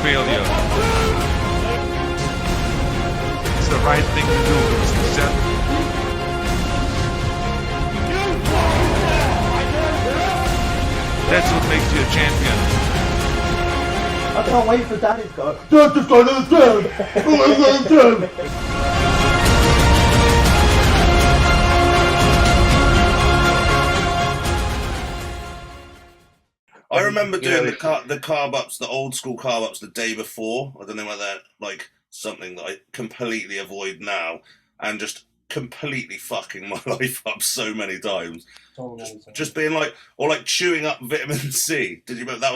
failure. It's the right thing to do, ladies and gentlemen. That's what makes you a champion. I can't wait for Daddy to go, Dad, just go to the gym! I remember doing the carb ups, the old school carb ups the day before. I don't know whether like something that I completely avoid now, and just completely fucking my life up so many times. Just being like, or like chewing up vitamin C. Did you remember that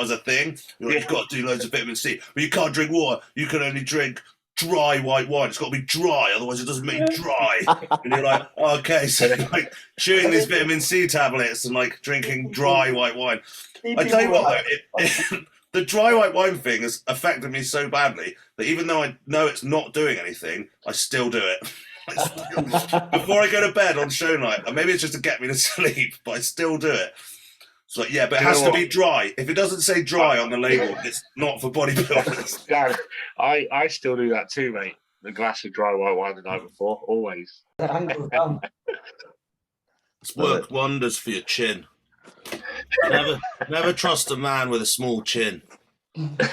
was a thing? You've got to do loads of vitamin C, but you can't drink water. You can only drink dry white wine. It's got to be dry, otherwise it doesn't make dry. And you're like, oh, okay, so like chewing these vitamin C tablets and like drinking dry white wine. I tell you what, though, the dry white wine thing has affected me so badly that even though I know it's not doing anything, I still do it. Before I go to bed on show night, and maybe it's just to get me to sleep, but I still do it. So yeah, but it has to be dry. If it doesn't say dry on the label, it's not for bodybuilders. Yeah, I still do that too, mate. The glass of dry white wine the night before, always. It's worked wonders for your chin. Never trust a man with a small chin. But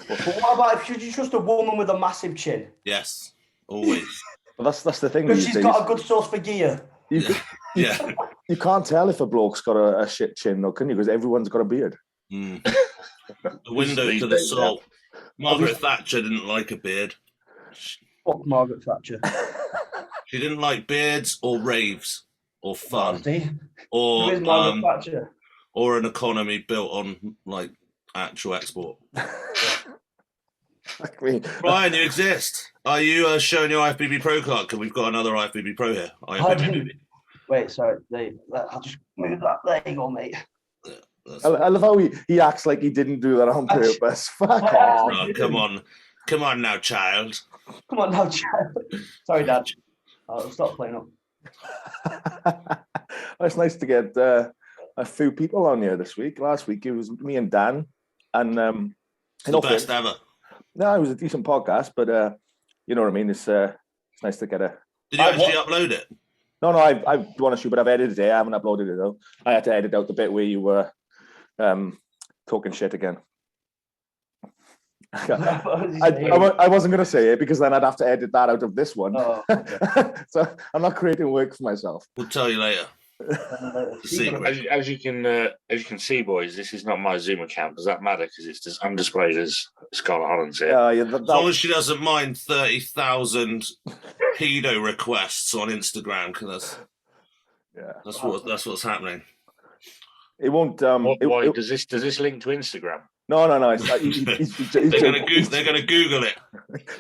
what about if you trust a woman with a massive chin? Yes, always. Well, that's the thing. Because she's got a good source for gear. Yeah. You can't tell if a bloke's got a shit chin, though, can you? Because everyone's got a beard. Mm. The window to the soul. Margaret Thatcher didn't like a beard. Fuck Margaret Thatcher. She didn't like beards or raves or fun or or an economy built on like actual export. Brian, you exist. Are you showing your IFBB Pro card? Because we've got another IFBB Pro here. IFBB. Wait, sorry. I'll just move that. There you go, mate. Yeah, I love how he acts like he didn't do that on purpose. Fuck off. Oh, come on now, child. Come on now, child. Sorry, Dad. I'll stop playing up. It's nice to get a few people on here this week. Last week it was me and Dan, and it's the best ever. No, it was a decent podcast, but you know what I mean. It's nice to get a. Did you actually upload it? No, I to be honest with you, but I've edited it. I haven't uploaded it though. I had to edit out the bit where you were talking shit again. I wasn't going to say it because then I'd have to edit that out of this one. Oh, okay. So I'm not creating work for myself. We'll tell you later. As you can see, boys, this is not my Zoom account. Does that matter? Because it's just I'm displayed as Scarlett Holland's here. As long as she doesn't mind 30,000 pedo requests on Instagram, because that's what's happening. It won't. Why does this link to Instagram? No. They're gonna Google it.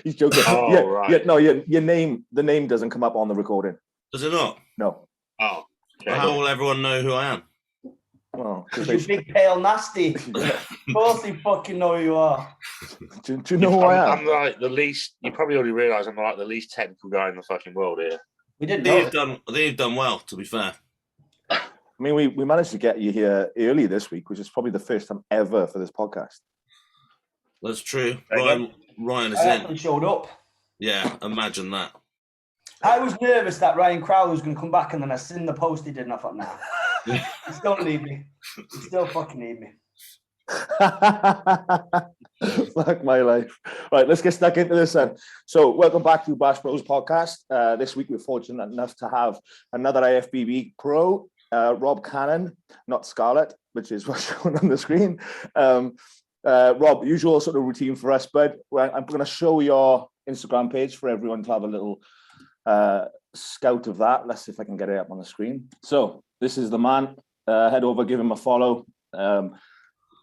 He's joking. Oh, right. Yeah, no, the name doesn't come up on the recording. Does it not? No. Oh. Okay. Well, how will everyone know who I am? Well, because you're big, pale, nasty. Of course they fucking know who you are. Do you know who I am? I'm like the least. You probably already realise I'm like the least technical guy in the fucking world here. We didn't know. They've done well, to be fair. I mean, we managed to get you here early this week, which is probably the first time ever for this podcast. That's true. Ryan is in. Showed up. Yeah, imagine that. I was nervous that Ryan Crowley was going to come back, and then I seen the post he did, and I thought, nah, he still need me. He still fucking need me. Fuck my life. Right, let's get stuck into this then. So, welcome back to Bash Bros podcast. This week, we're fortunate enough to have another IFBB Pro, Rob Cannon, not Scarlett, which is what's shown on the screen. Rob, usual sort of routine for us, but I'm going to show your Instagram page for everyone to have a little scout of that. Let's see if I can get it up on the screen. So this is the man. Head over, give him a follow.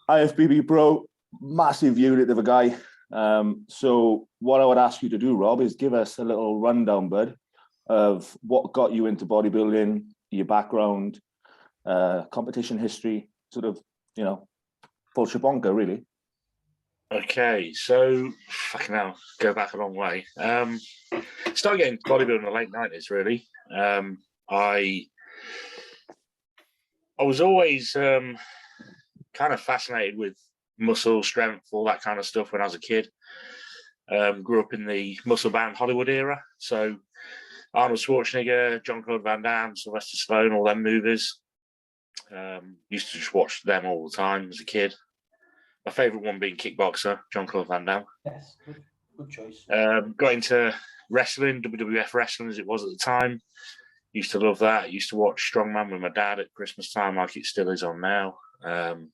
IFBB Pro, massive unit of a guy. So what I would ask you to do, Rob, is give us a little rundown, bud, of what got you into bodybuilding, your background, competition history, sort of, full shabonka, really. Okay, so fucking hell, go back a long way. Started getting bodybuilding in the late 90s, really. I was always kind of fascinated with muscle strength, all that kind of stuff when I was a kid. Grew up in the muscle-bound Hollywood era. So Arnold Schwarzenegger, Jean-Claude Van Damme, Sylvester Stallone, all them movies. Used to just watch them all the time as a kid. My favourite one being Kickboxer, Jean-Claude Van Damme. Yes, good choice. Got into wrestling, WWF wrestling as it was at the time. Used to love that. Used to watch Strongman with my dad at Christmas time, like it still is on now. So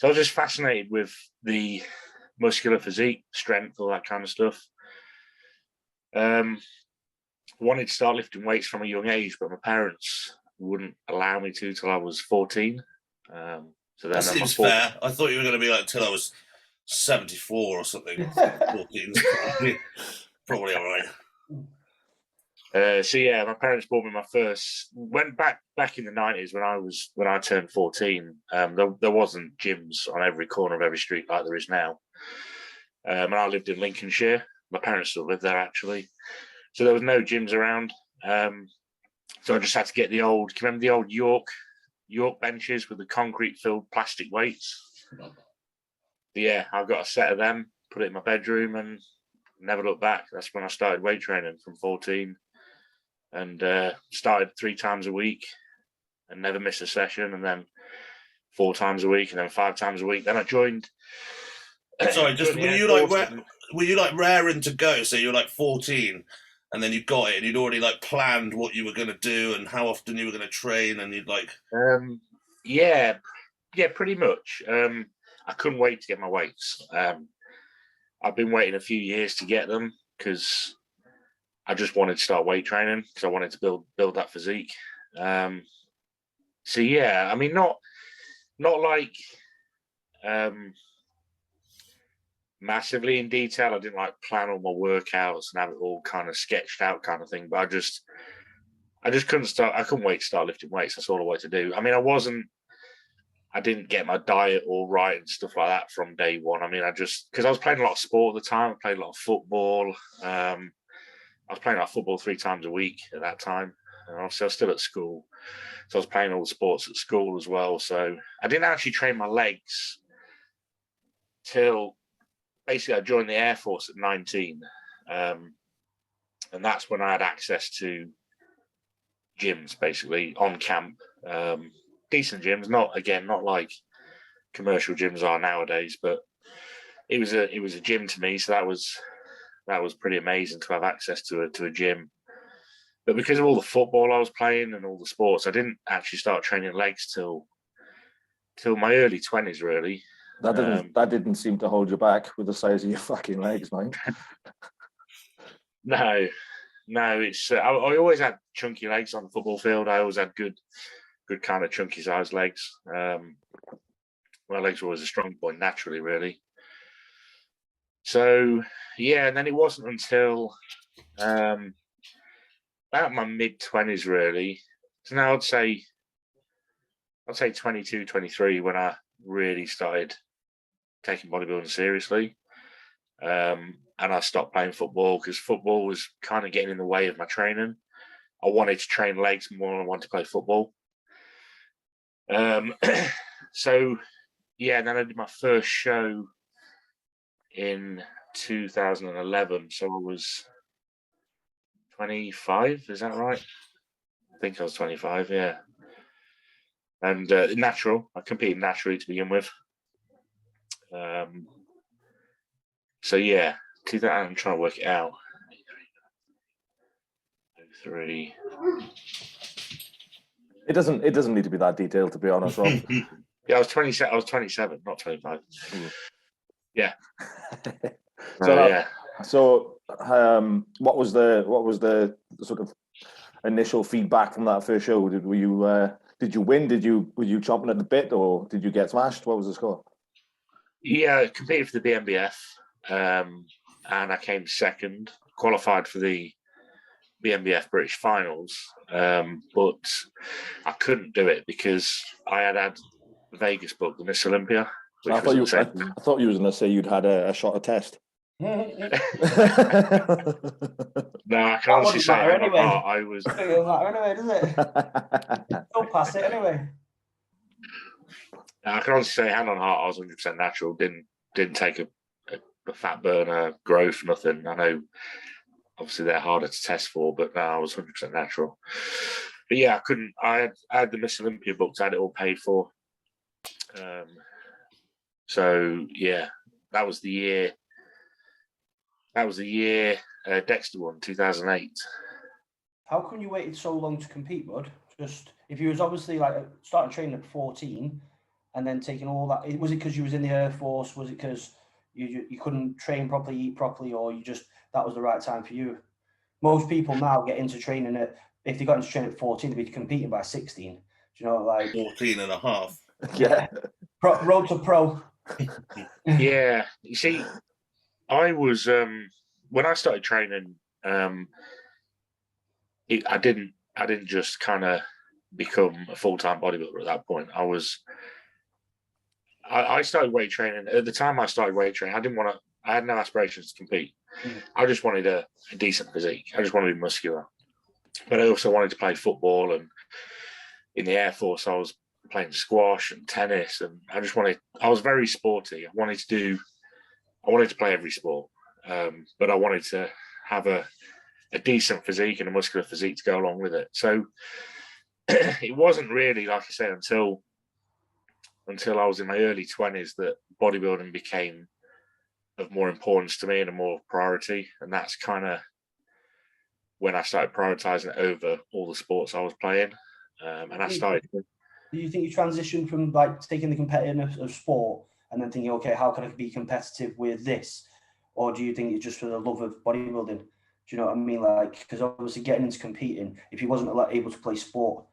I was just fascinated with the muscular physique, strength, all that kind of stuff. Wanted to start lifting weights from a young age, but my parents wouldn't allow me to till I was 14. So then That seems fair. I thought you were going to be like till I was 74 or something. 14 probably all right. So yeah, my parents bought me my first. Went back in the 90s when I turned 14. There wasn't gyms on every corner of every street like there is now. And I lived in Lincolnshire. My parents still live there actually, so there was no gyms around. So I just had to get the old. Can you remember the old York benches with the concrete-filled plastic weights? Yeah, I got a set of them. Put it in my bedroom and never looked back. That's when I started weight training from 14. And started 3 times a week and never missed a session, and then 4 times a week, and then 5 times a week. Then I joined. Sorry, just were you like raring to go? So you're like 14, and then you got it, and you'd already like planned what you were going to do and how often you were going to train, and you'd like. Yeah, pretty much. I couldn't wait to get my weights. I've been waiting a few years to get them because I just wanted to start weight training because I wanted to build that physique. So yeah, I mean, not like massively in detail. I didn't like plan all my workouts and have it all kind of sketched out kind of thing. But I just couldn't start. I couldn't wait to start lifting weights. That's all I wanted to do. I mean, I didn't get my diet all right and stuff like that from day one. I mean, because I was playing a lot of sport at the time. I played a lot of football. I was playing like football 3 times a week at that time. And obviously I was still at school. So I was playing all the sports at school as well. So I didn't actually train my legs till basically I joined the Air Force at 19. And that's when I had access to gyms basically on camp. Decent gyms, not like commercial gyms are nowadays, but it was a gym to me. So that was pretty amazing to have access to a gym. But because of all the football I was playing and all the sports, I didn't actually start training legs till my early 20s, really. That didn't seem to hold you back with the size of your fucking legs, mate. No, it's I always had chunky legs on the football field. I always had good kind of chunky sized legs. My legs were always a strong point naturally, really. So yeah, and then it wasn't until about my mid-20s really. So now I'd say 22, 23 when I really started taking bodybuilding seriously. And I stopped playing football because football was kind of getting in the way of my training. I wanted to train legs more than I wanted to play football. So yeah, then I did my first show in 2011. So I was 25, is that right? I think I was 25, yeah. And I competed naturally to begin with. So yeah, I'm trying to work it out. 3. It doesn't need to be that detailed, to be honest, Rob. Yeah, I was 27, not 25. Yeah. So what was the sort of initial feedback from that first show? Did you win? Were you chomping at the bit, or did you get smashed? What was the score? Yeah, I competed for the BMBF, and I came second. Qualified for the BMBF British Finals, but I couldn't do it because I had Vegas booked the Miss Olympia. I thought you were going to say you'd had a shot of test. No, I can honestly say I was. It doesn't matter anyway, does it? Don't pass it anyway. I can honestly say, hand on heart, I was 100% natural. Didn't take a fat burner, growth, nothing. I know, obviously, they're harder to test for, but no, I was 100% natural. But yeah, I couldn't. I had the Miss Olympia books. I had it all paid for. So yeah, that was the year. Dexter won, 2008. How come you waited so long to compete, bud? Just if you was obviously like starting training at 14 and then taking all that, was it because you was in the Air Force? Was it because you couldn't train properly, eat properly, or you just that was the right time for you? Most people now get into training if they got into training at 14, they'd be competing by 16. Do you know, like 14 and a half. Yeah. Road to pro. Yeah, you see, I was when I started training, I didn't just kind of become a full-time bodybuilder at that point. I started weight training at the time. I started weight training. I had no aspirations to compete. I just wanted a decent physique. I just wanted to be muscular, but I also wanted to play football. And in the Air Force, I was playing squash and tennis, and I was very sporty. I wanted to play every sport, but I wanted to have a decent physique and a muscular physique to go along with it. So it wasn't really, like I said, until I was in my early 20s that bodybuilding became of more importance to me and a more priority. And that's kind of when I started prioritizing it over all the sports I was playing. And I started. Do you think you transitioned from like taking the competitiveness of sport and then thinking, okay, how can I be competitive with this? Or do you think it's just for the love of bodybuilding? Do you know what I mean? Like, because obviously getting into competing, if you wasn't able to play sport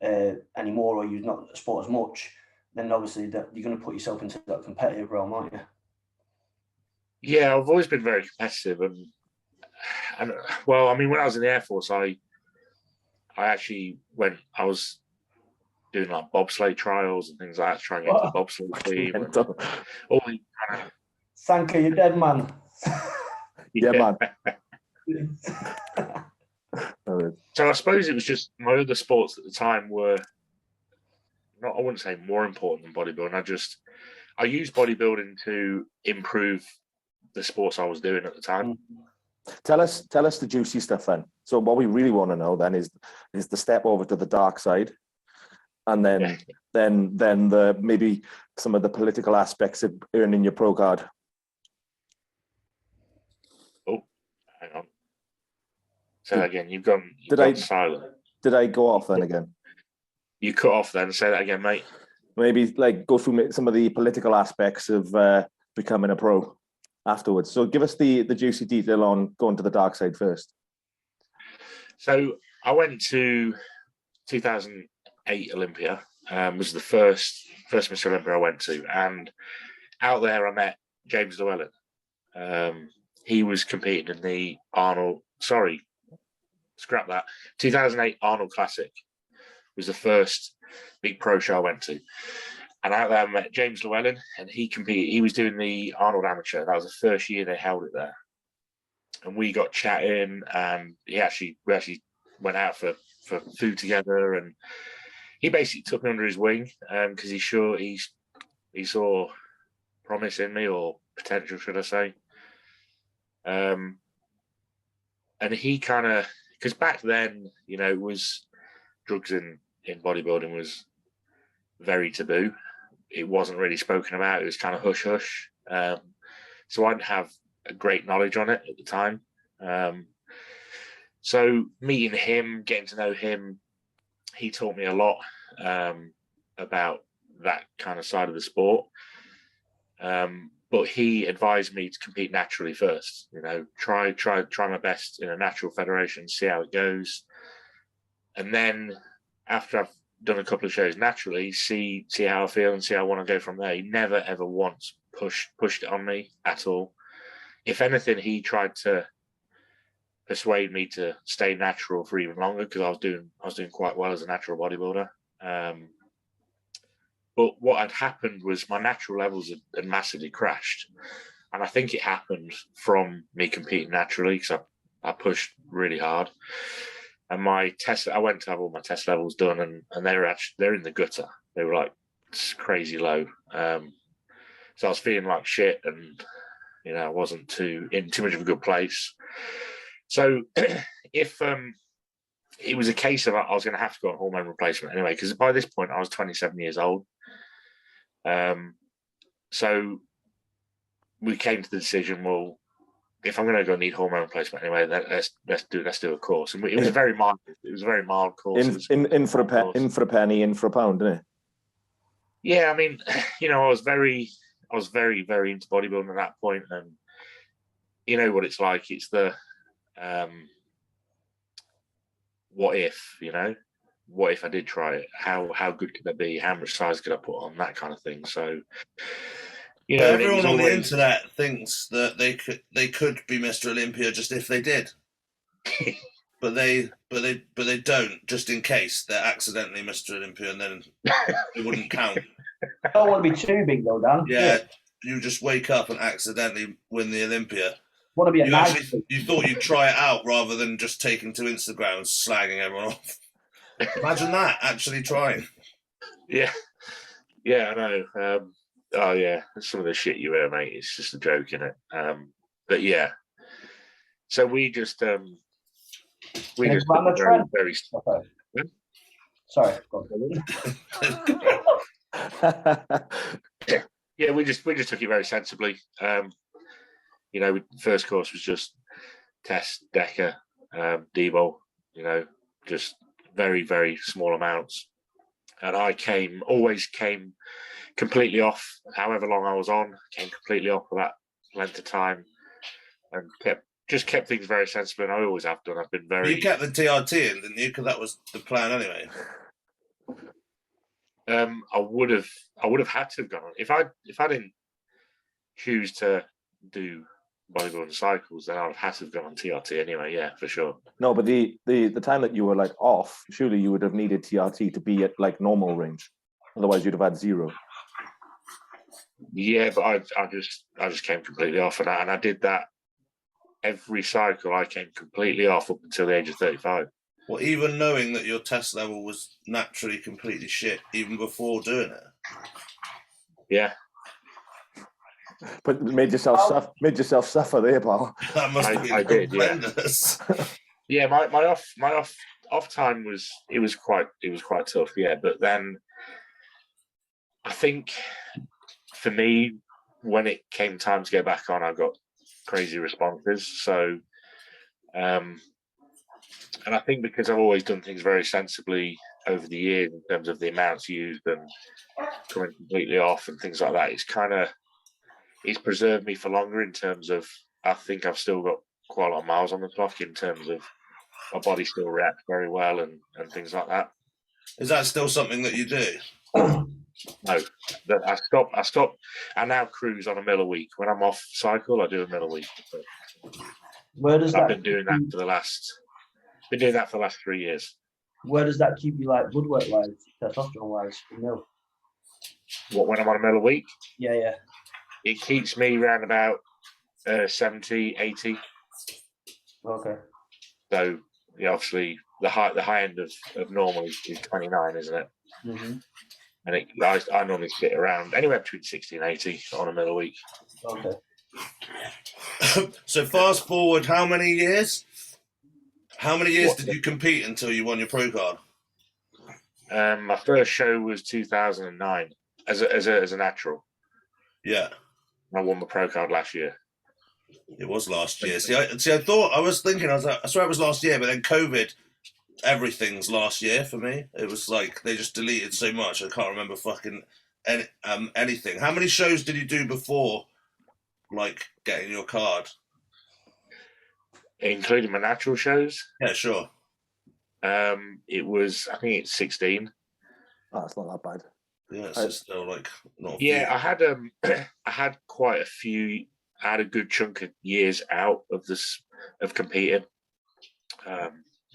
anymore, or you're not sport as much, then obviously that you're going to put yourself into that competitive realm, aren't you? Yeah, I've always been very competitive, and well, I mean, when I was in the Air Force, I actually I was doing like bobsleigh trials and things like that, trying to get into the bobsleigh team. And all these kind of... Sanka, you're dead, man. Yeah, man. So I suppose it was just my other sports at the time were not, I wouldn't say more important than bodybuilding. I used bodybuilding to improve the sports I was doing at the time. Tell us the juicy stuff then. So what we really want to know then is the step over to the dark side, and then the maybe some of the political aspects of earning your pro card. Oh, hang on. Say that again. You've gone silent. Did I go off then again? You cut off then. Say that again, mate. Maybe like go through some of the political aspects of becoming a pro afterwards. So give us the juicy detail on going to the dark side first. So I went to 2008 Olympia. Was the first Mr. Olympia I went to, and out there I met James Llewellyn. He was competing in the 2008 Arnold Classic was the first big pro show I went to. And out there I met James Llewellyn, and he competed. He was doing the Arnold Amateur. That was the first year they held it there. And we got chatting, and we actually went out for food together, and he basically took me under his wing because he saw promise in me, or potential, should I say. And he kind of, because back then, it was drugs in bodybuilding was very taboo. It wasn't really spoken about. It was kind of hush hush. So I didn't have a great knowledge on it at the time. So meeting him, getting to know him, he taught me a lot about that kind of side of the sport. But he advised me to compete naturally first. Try my best in a natural federation, see how it goes, and then after I've done a couple of shows naturally, see how I feel and see how I want to go from there. He never ever once pushed it on me at all. If anything, he tried to persuade me to stay natural for even longer, because I was doing quite well as a natural bodybuilder. But what had happened was my natural levels had massively crashed. And I think it happened from me competing naturally, because I pushed really hard. And I went to have all my test levels done, and they're in the gutter. They were like crazy low. So I was feeling like shit, and I wasn't in too much of a good place. So if it was a case of I was going to have to go on hormone replacement anyway, because by this point I was 27 years old. So we came to the decision, well, if I'm going to go need hormone replacement anyway, let's do a course. And it was a very mild. It was a very mild course. In for a penny, in for a pound, didn't it? Yeah, I mean, I was very, very into bodybuilding at that point, and you know what it's like. It's the what if, what if I did try it? How good could I be? How much size could I put on? That kind of thing. So, everyone on the internet thinks that they could be Mr. Olympia just if they did, but they don't, just in case they're accidentally Mr. Olympia, and then it wouldn't count. I don't want to be too big though, Dan. Yeah, you just wake up and accidentally win the Olympia. Want to be You thought you'd try it out rather than just taking to Instagram and slagging everyone off. Imagine that, actually trying. Yeah, I know. Oh yeah, some of the shit you hear, mate. It's just a joke, innit? But yeah, so we just ran the trend. Very okay. Sorry. Yeah, we just took it very sensibly. First course was just test, DECA, Debo. Just very, very small amounts, and I always came completely off. However long I was on, came completely off for that length of time, and kept things very sensible. And I always have done. I've been very. You kept the TRT in, didn't you? Because that was the plan anyway. I would have had to have gone on if I didn't choose to do bodybuilding cycles, then I'd have had to have gone on TRT anyway. Yeah, for sure. No, but the time that you were like off, surely you would have needed TRT to be at like normal range. Otherwise, you'd have had zero. Yeah, but I just came completely off, and I did that every cycle. I came completely off up until the age of 35. Well, even knowing that your test level was naturally completely shit, even before doing it. Yeah. But made yourself suffer there, pal. That must have been horrendous. Yeah, my off time was quite tough. Yeah, but then I think for me, when it came time to go back on, I got crazy responses. So, and I think because I've always done things very sensibly over the years in terms of the amounts used and coming completely off and things like that, it's preserved me for longer in terms of, I think I've still got quite a lot of miles on the clock in terms of my body still reacts very well and things like that. Is that still something that you do? No, I stop. I now cruise on a meal a week. When I'm off cycle, I do a meal a week. Where does I've been doing that for the last 3 years. Where does that keep you, like, blood work wise, testosterone wise? What, when I'm on a meal a week? Yeah. It keeps me around about 70, 80. Okay. So yeah, obviously the high end of normal is 29, isn't it? Mm-hmm. And I normally sit around anywhere between 60 and 80 on a meal a week. Okay. So fast forward, how many years? How many years did you compete until you won your pro card? My first show was 2009 as a natural. Yeah. I won the pro card last year. It was last year. I was like, I swear it was last year, but then COVID, everything's last year for me. It was like they just deleted so much. I can't remember fucking anything. How many shows did you do before, like, getting your card? Including my natural shows? Yeah, sure. It was, I think it's 16. Oh, it's not that bad. Yeah, it's just still like not. Yeah, I had I had quite a few. I had a good chunk of years out of competing.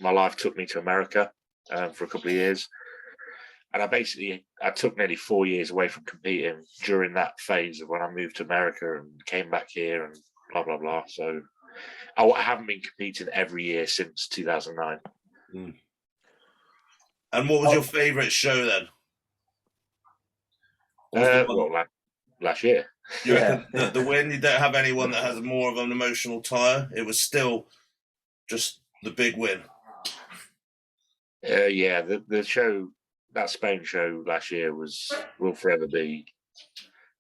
My life took me to America for a couple of years, and I took nearly 4 years away from competing during that phase of when I moved to America and came back here and blah blah blah. So I haven't been competing every year since 2009. And what was your favourite show then? Last year. You reckon the win? You don't have anyone that has more of an emotional tie. It was still just the big win. The show, that Spain show last year will forever be,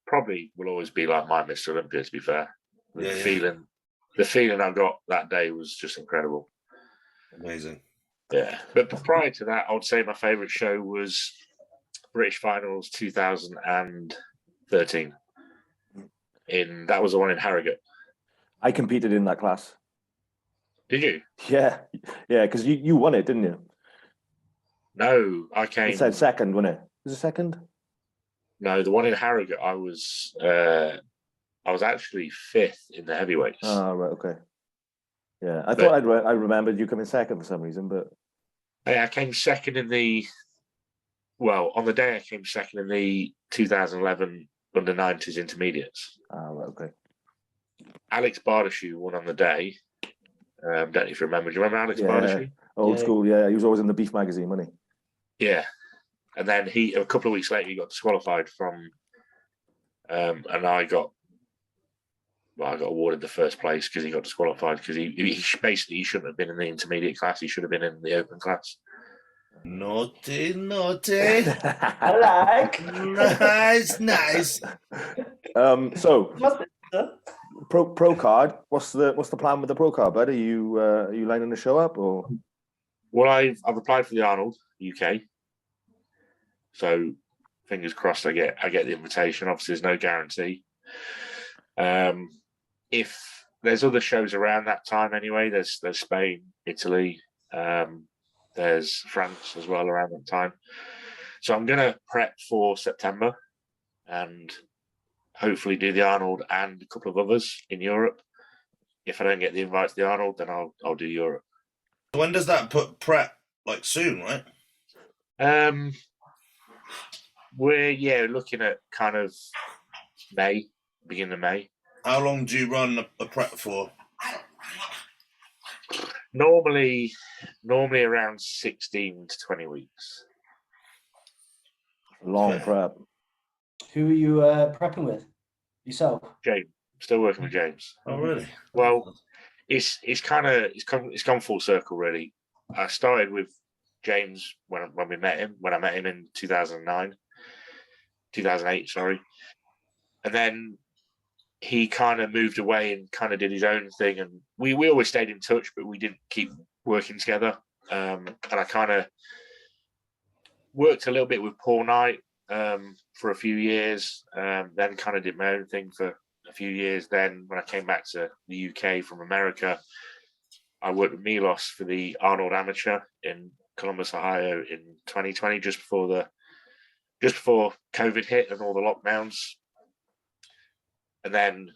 probably will always be like my Mr. Olympia. To be fair, the feeling I got that day was just incredible. Amazing. Yeah, but prior to that, I would say my favourite show was British Finals 2013. That was the one in Harrogate. I competed in that class. Did you? Yeah, because you won it, didn't you? No, I came. It said second, wasn't it? Was it second? No, the one in Harrogate, I was actually fifth in the heavyweights. Oh, right, okay. Yeah, I thought I remembered you coming second for some reason, but I came second on the day I came second in the 2011 under-90s intermediates. Oh, right, okay. Alex Bardashew won on the day. Don't know if you remember. Do you remember Alex Bardashew? Old school, yeah. He was always in the Beef magazine, wasn't he? Yeah. And then a couple of weeks later, he got disqualified from, and I got awarded the first place because he got disqualified because he shouldn't have been in the intermediate class. He should have been in the open class. Naughty. I like. Nice. So pro card. What's the plan with the pro card, bud? Are you lining the show up or? Well, I've applied for the Arnold UK. So fingers crossed I get the invitation. Obviously, there's no guarantee. If there's other shows around that time anyway, there's Spain, Italy, there's France as well around that time. So I'm gonna prep for September and hopefully do the Arnold and a couple of others in Europe. If I don't get the invite to the Arnold, then I'll do Europe. When does that put prep? Like soon, right? We're looking at kind of May, beginning of May. How long do you run a prep for? Normally around 16 to 20 weeks. Long prep. Who are you prepping with? Yourself? James. Still working with James. Oh, really? Well, it's gone full circle, really. I started with James when I met him in 2008, sorry. And then he kind of moved away and kind of did his own thing. And we always stayed in touch, but we didn't keep working together. And I kind of worked a little bit with Paul Knight for a few years, then kind of did my own thing for a few years. Then when I came back to the UK from America, I worked with Milos for the Arnold Amateur in Columbus, Ohio in 2020, just before COVID hit and all the lockdowns. And then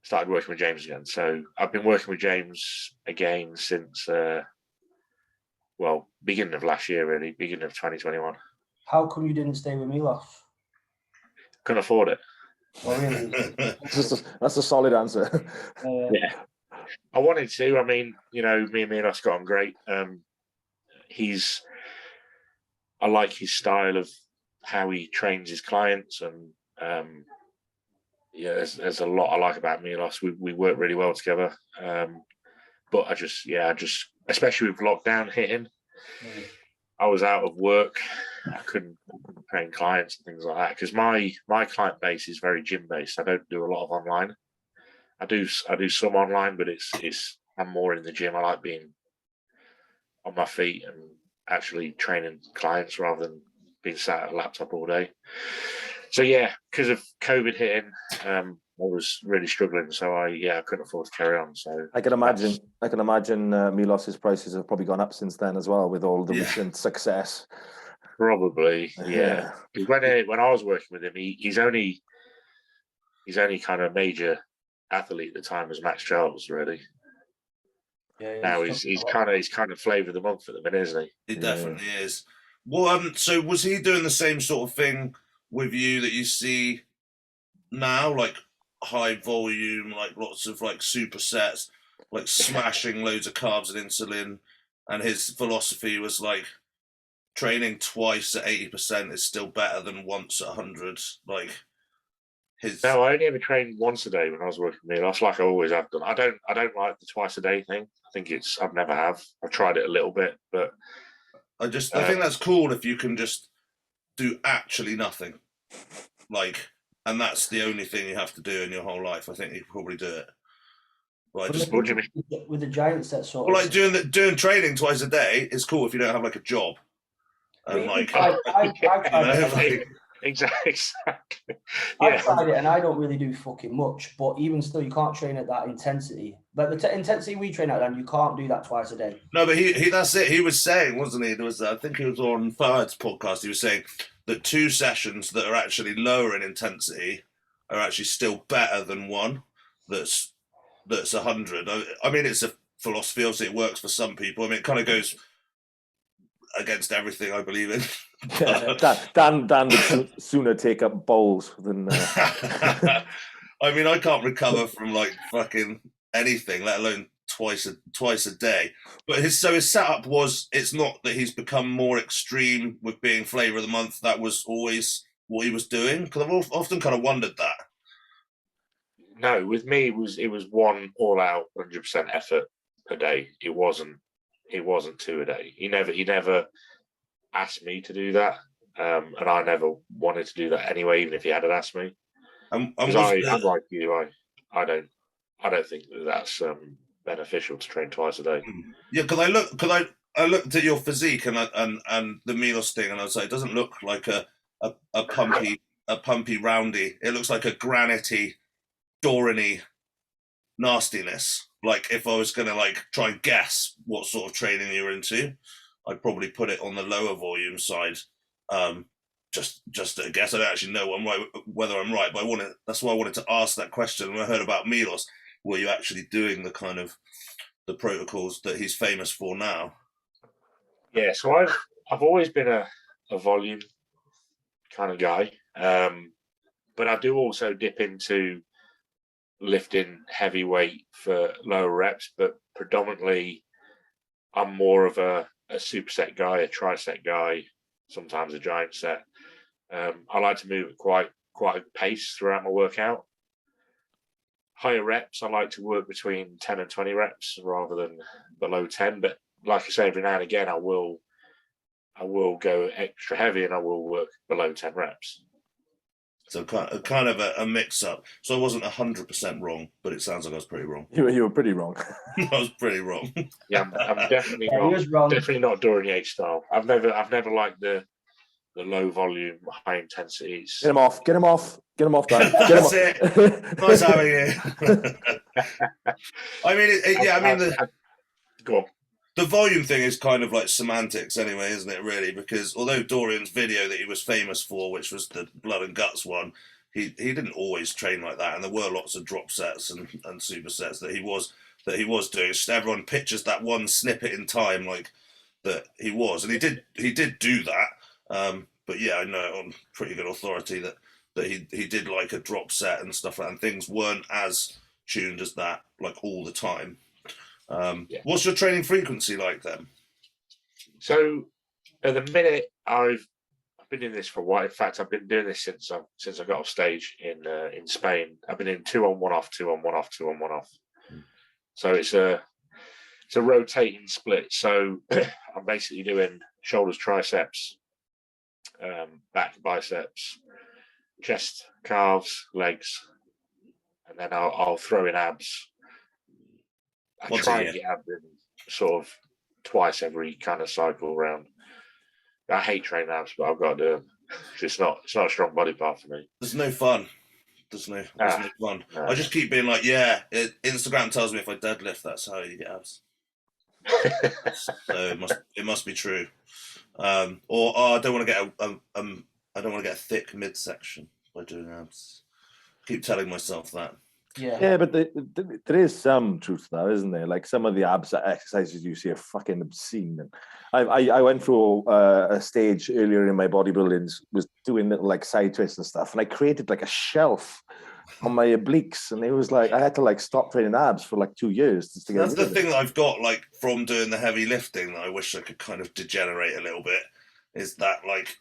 started working with James again. So I've been working with James again since, beginning of last year, really, beginning of 2021. How come you didn't stay with Milos? Couldn't afford it. Oh, really? That's a solid answer. Yeah. I wanted to. I mean, me and Milos got on great. I like his style of how he trains his clients, and there's a lot I like about Milos. We work really well together. But I just, especially with lockdown hitting, I was out of work. I couldn't train clients and things like that because my client base is very gym based. I don't do a lot of online. I do some online, but I'm more in the gym. I like being on my feet and actually training clients rather than being sat at a laptop all day. So because of COVID hitting, I was really struggling. So I couldn't afford to carry on. So I can imagine Milos's prices have probably gone up since then as well with all the recent success. Probably, yeah. Because when I was working with him, he's only kind of major athlete at the time as Max Charles, really. Yeah. Now he's kind of flavour of the month at the minute, isn't he? He definitely is. Well, so was he doing the same sort of thing with you that you see now, like high volume, like lots of like supersets, like smashing loads of carbs and insulin, and his philosophy was like training twice at 80% is still better than once at 100. Like No, I only ever trained once a day when I was working with Milos, like I always have done. I don't like the twice a day thing. I think I've never have. I've tried it a little bit, but I think that's cool if you can just do actually nothing. Like, and that's the only thing you have to do in your whole life. I think you could probably do it. But with the giant set sort well, of. like doing training twice a day is cool if you don't have like a job. And like, I tried it. Exactly. I tried it and I don't really do fucking much, but even still, you can't train at that intensity. Like the intensity we train at, and you can't do that twice a day. No, but he that's it. He was saying, wasn't he? There was, I think he was on Fahad's podcast. He was saying that 2 sessions that are actually lower in intensity are actually still better than one that's 100. I mean, it's a philosophy. Obviously, it works for some people. I mean, it kind of goes against everything I believe in. Dan would sooner take up bowls than. I mean, I can't recover from like fucking anything, let alone twice a day. But his setup was, it's not that he's become more extreme with being flavor of the month. That was always what he was doing. Because I've often kind of wondered that. No, with me it was one all out 100% effort per day. It wasn't 2 a day. He never asked me to do that, and I never wanted to do that anyway, even if he hadn't asked me. I'm like you. I don't think that's beneficial to train twice a day. Yeah, because I looked at your physique and the Milos thing, and I was like, it doesn't look like a pumpy roundy. It looks like a granity, Doran-y nastiness. Like if I was gonna like try and guess what sort of training you were into, I'd probably put it on the lower volume side. Just to guess. I don't actually know whether I'm right, but that's why I wanted to ask that question. When I heard about Milos, were you actually doing the kind of the protocols that he's famous for now? Yeah, so I've always been a volume kind of guy, but I do also dip into lifting heavy weight for lower reps, but predominantly I'm more of a superset guy, a triset guy, sometimes a giant set. I like to move at quite a pace throughout my workout. Higher reps, I like to work between 10 and 20 reps rather than below 10. But like I say, every now and again, I will go extra heavy and I will work below 10 reps. So kind of a mix up. So I wasn't 100% wrong, but it sounds like I was pretty wrong. You were pretty wrong. I was pretty wrong. Yeah, I'm definitely not. Definitely not Doran Yates style. I've never liked the low volume, high intensity. Get him off, Dan. Get him That's off. it. Nice having you. I mean, Go on. The volume thing is kind of like semantics anyway, isn't it, really? Because although Dorian's video that he was famous for, which was the blood and guts one, he didn't always train like that, and there were lots of drop sets and supersets that he was doing. It's just everyone pictures that one snippet in time like that he was, and he did do that. But yeah, I know on pretty good authority that he did like a drop set and stuff like that, and things weren't as tuned as that like all the time. Yeah. What's your training frequency like then? So at the minute, I've been doing this for a while. In fact, I've been doing this since I got off stage in Spain. I've been in 2 on 1 off, 2 on 1 off, 2 on 1 off. So it's a rotating split. So I'm basically doing shoulders, triceps, back, biceps, chest, calves, legs, and then I'll throw in abs. I try and get abs in sort of twice every kind of cycle round. I hate training abs, but I've got to do them. It's not a strong body part for me. There's no fun. There's no fun. No. I just keep being like, yeah, Instagram tells me if I deadlift, that's how you get abs. So it must be true. I don't want to get I don't want to get a thick midsection by doing abs. Keep telling myself that. Yeah, but there is some truth to that, isn't there? Like some of the abs exercises you see are fucking obscene. And I went through a stage earlier in my bodybuilding, was doing little like side twists and stuff, and I created like a shelf on my obliques, and it was like I had to like stop training abs for like 2 years. Just to get That's the thing that I've got like from doing the heavy lifting that I wish I could kind of degenerate a little bit is that like,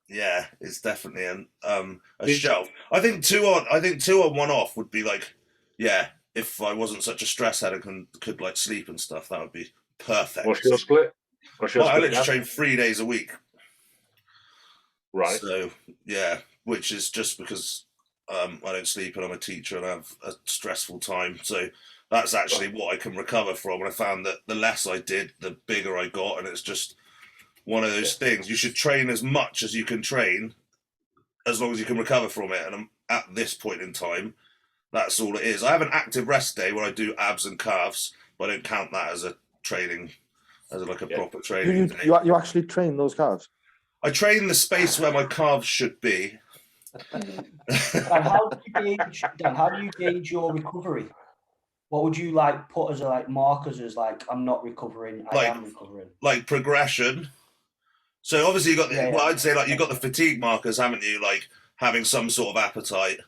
yeah, it's definitely a shelf. I think two on, one off would be like, yeah, if I wasn't such a stress head and could like sleep and stuff, that would be perfect. What's your split? Well, I literally train 3 days a week. Right. So yeah, which is just because I don't sleep and I'm a teacher and I have a stressful time. So that's actually what I can recover from. And I found that the less I did, the bigger I got. And it's just one of those things. You should train as much as you can train, as long as you can recover from it. And I'm at this point in time, that's all it is. I have an active rest day where I do abs and calves, but I don't count that as a training, as like a proper training day. You actually train those calves? I train the space where my calves should be. And how do you gauge your recovery? What would you like put as like markers as like I'm not recovering, I am recovering? Like progression. So obviously you got the, well, I'd say like you've got the fatigue markers, haven't you? Like having some sort of appetite,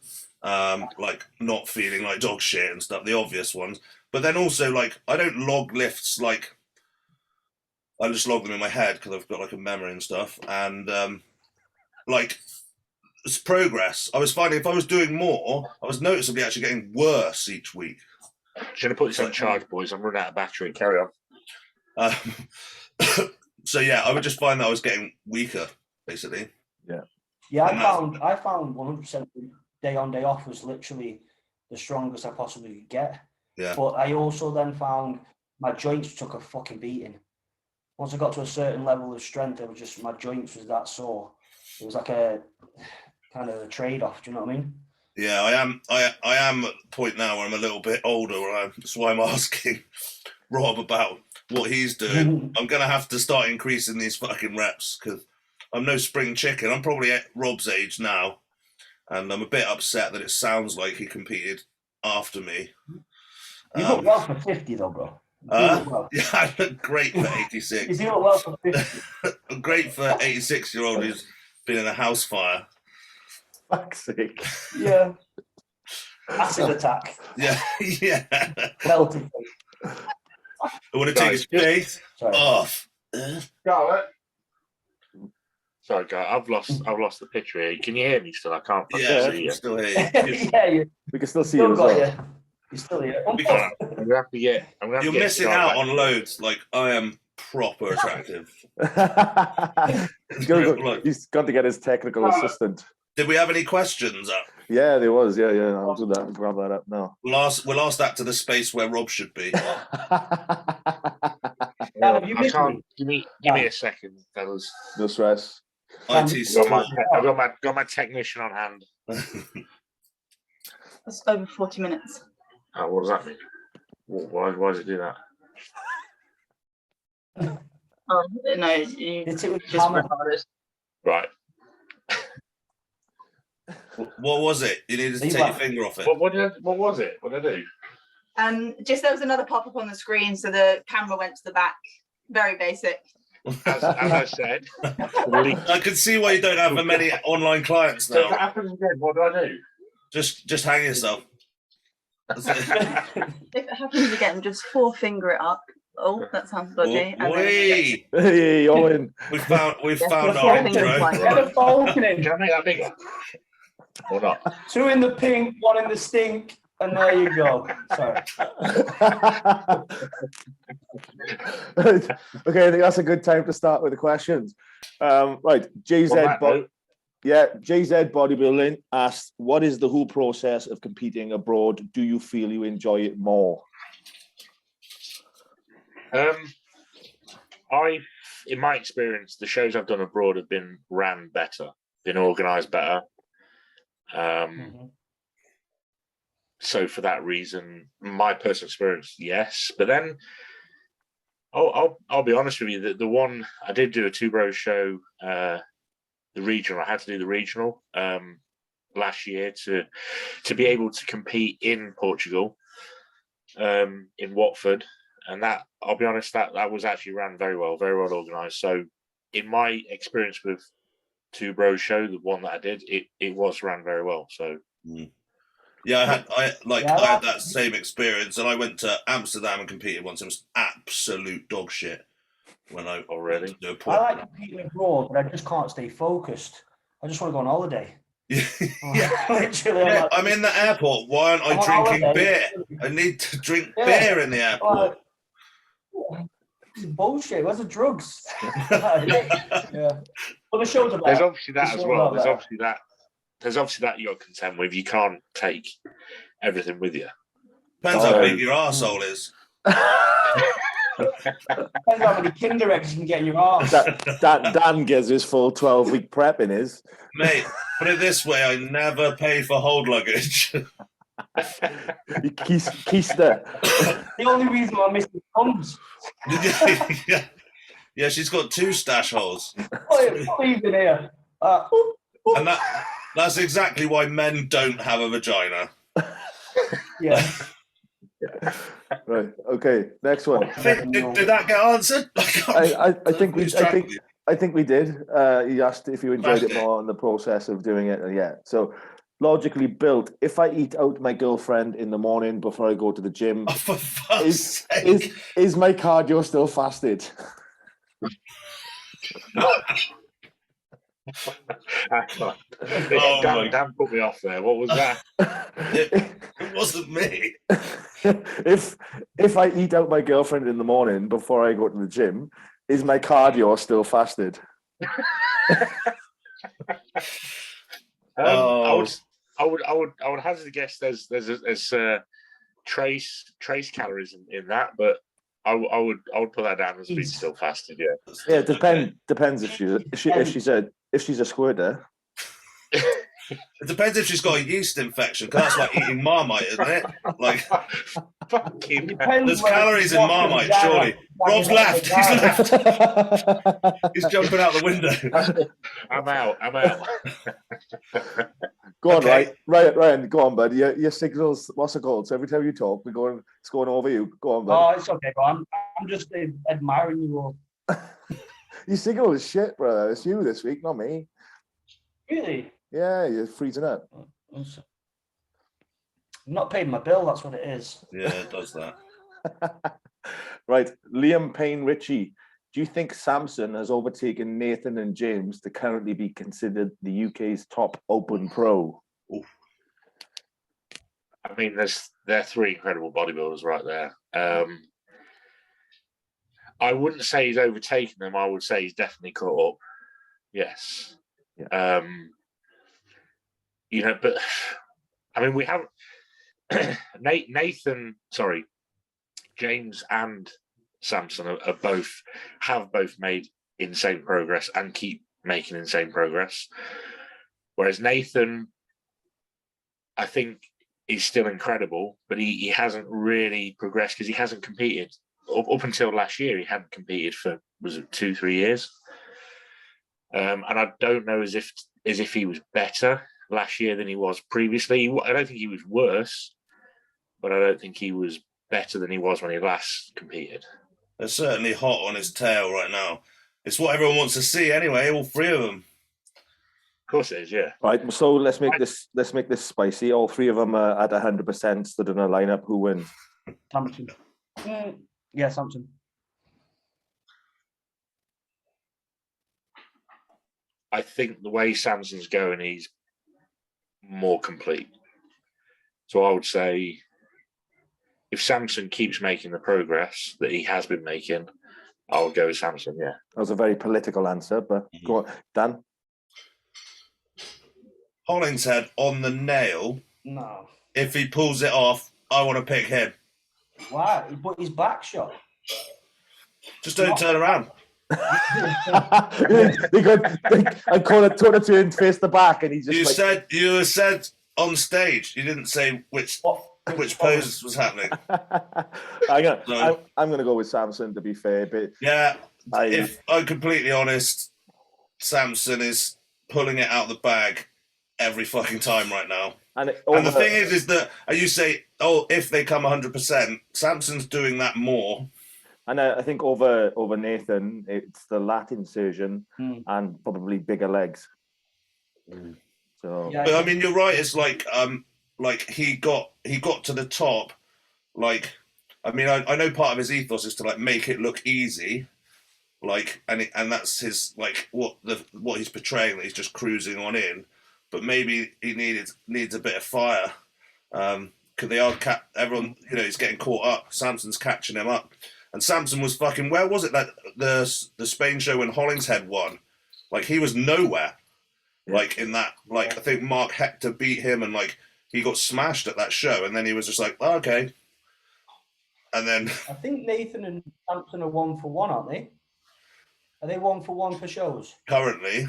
like not feeling like dog shit and stuff, the obvious ones. But then also like I don't log lifts, like I just log them in my head because I've got like a memory and stuff. And like it's progress. I was finding if I was doing more, I was noticeably actually getting worse each week. Should have put this on charge, boys. I'm running out of battery. Carry on. So yeah, I would just find that I was getting weaker, basically. Yeah, I found 100% day on, day off was literally the strongest I possibly could get. Yeah. But I also then found my joints took a fucking beating. Once I got to a certain level of strength, it was just my joints was that sore. It was like a kind of a trade-off. Do you know what I mean? Yeah, I am at the point now where I'm a little bit older. That's why I'm asking Rob about what he's doing. I'm gonna have to start increasing these fucking reps because I'm no spring chicken. I'm probably at Rob's age now, and I'm a bit upset that it sounds like he competed after me. You look well for 50 though, bro. Yeah, I look great for 86. You do look well for 50. I'm great for 86-year-old who's been in a house fire. Fuck's sake. Yeah. Acid attack. Yeah, yeah. Melted. I want to take his face off. Sorry, guy. I've lost the picture here. Can you hear me still? I can't see you. Still hear you. Yeah, we can still see you as well. You're still here. I'm gonna have to get. You're missing out on loads. Like I am proper attractive. He's got to get his technical assistant. Did we have any questions up? Yeah, there was. Yeah. I'll do that. I'll grab that up now. We'll ask that to the space where Rob should be. Give me a second, fellas. No stress. IT support. I've got my technician on hand. That's over 40 minutes. Oh, what does that mean? Why does it do that? Oh no, you It's it with just camera. Right. What was it? You needed to take your finger off it. What was it? What did I do? Just there was another pop-up on the screen, so the camera went to the back. Very basic. As I said. I can see why you don't have many online clients So if it now. happens again, what do I do? Just hang yourself. If it happens again, just forefinger it up. Oh, that sounds dodgy. Wait. Hey, Owen. We found the our finger intro. fine. Get a phone in. Can I make that bigger? Or not? 2 in the pink, 1 in the stink, and there you go. Sorry. Okay, I think that's a good time to start with the questions. Right, JZ Bodybuilding asked, what is the whole process of competing abroad? Do you feel you enjoy it more? In my experience, the shows I've done abroad have been ran better, been organised better. So for that reason, my personal experience, yes. But then, I'll be honest with you. The one I did do a Two Bros show, the regional. I had to do the regional last year to be able to compete in Portugal, in Watford, and that I'll be honest, that was actually ran very well organised. So in my experience with Two Bros show, the one that I did, it was ran very well. So. Yeah, I had that same experience, and I went to Amsterdam and competed once. It was absolute dog shit. when I Already? do a I pod. like competing abroad, but I just can't stay focused. I just want to go on holiday. Yeah. Literally, I'm Yeah, like, I'm in the airport. Why aren't I'm I on drinking holiday. beer? I need to drink Yeah. beer in the I'm airport. like, this is bullshit. Where's the drugs? Yeah. But the show's about. There's obviously that the as show well. about There's obviously that you're content with. You can't take everything with you. Depends how big your arsehole is. Depends how many Kinder eggs you can get in your arse. Dan gets his full 12-week prep in his. Mate, put it this way, I never pay for hold luggage. Keister. The only reason I'm missing comes. Yeah, she's got 2 stash holes. Please in here. And that's exactly why men don't have a vagina. Yeah. Right. Okay. Next one. Did that get answered? I think we did. He asked if you enjoyed it more in the process of doing it. Yeah. So logically built. If I eat out my girlfriend in the morning before I go to the gym, Oh, for fuck's sake. is my cardio still fasted? Dan put me off there. What was that? It wasn't me. If I eat out my girlfriend in the morning before I go to the gym, is my cardio still fasted? I would hazard a guess. There's trace calories in that, but I would put that down as being still fasted. Yeah. Yeah. Depends if she's a squirter. It depends if she's got a yeast infection, because that's like eating Marmite, isn't it? Like, Fucking there's calories in Marmite, surely. Rob's left. He's left. He's jumping out the window. I'm out. Go on, Okay. Ryan, go on, bud. Your signals, what's it called? So every time you talk, it's going over you. Go on, bud. Oh, it's okay, bro. I'm just admiring you all. Your signal is shit, brother. It's you this week, not me. Really? Yeah, you're freezing up. I'm not paying my bill, that's what it is. Yeah, it does that. Right. Liam Payne Ritchie. Do you think Samson has overtaken Nathan and James to currently be considered the UK's top open pro? I mean, they're 3 incredible bodybuilders right there. I wouldn't say he's overtaken them. I would say he's definitely caught up. Yes. Yeah. But I mean, we have James and Samson have both made insane progress and keep making insane progress. Whereas Nathan, I think, is still incredible, but he hasn't really progressed because he hasn't competed up until last year. He hadn't competed for, was it 2-3 years? And I don't know as if he was better last year than he was previously. I don't think he was worse, but I don't think he was better than he was when he last competed. They're certainly hot on his tail right now. It's what everyone wants to see anyway, all 3 of them. Of course it is, yeah. Right, so let's make this spicy. All 3 of them are at 100% stood in a lineup. Who wins? Samson. Yeah, Samson. I think the way Samson's going, he's more complete. So I would say if Samson keeps making the progress that he has been making, I would go with Samson, yeah. That was a very political answer, but go on. Dan? Hollingshead on the nail. No. If he pulls it off, I want to pick him. Why? He put his back shot. Just don't turn around. I call it turn face the back, and he just You said on stage. You didn't say which pose was happening. I'm gonna go with Samson, to be fair, but yeah, if I'm completely honest, Samson is pulling it out of the bag every fucking time right now. And the thing is that you say, if they come 100%, Samson's doing that more. And I think over Nathan, it's the lat insertion and probably bigger legs. So, yeah, but I mean, you're right. It's like he got to the top. Like, I mean, I know part of his ethos is to like make it look easy. like, and that's his like what he's portraying, that he's just cruising on in, but maybe he needs a bit of fire. Because they are everyone, he's getting caught up. Samson's catching him up, and Samson was fucking. Where was it that the Spain show when Hollingshead won? Like he was nowhere. Yeah. Like in that, like I think Mark Hector beat him, and like he got smashed at that show, and then he was just like, oh, okay. And then I think Nathan and Samson are 1-for-1, aren't they? Are they 1-for-1 for shows? currently,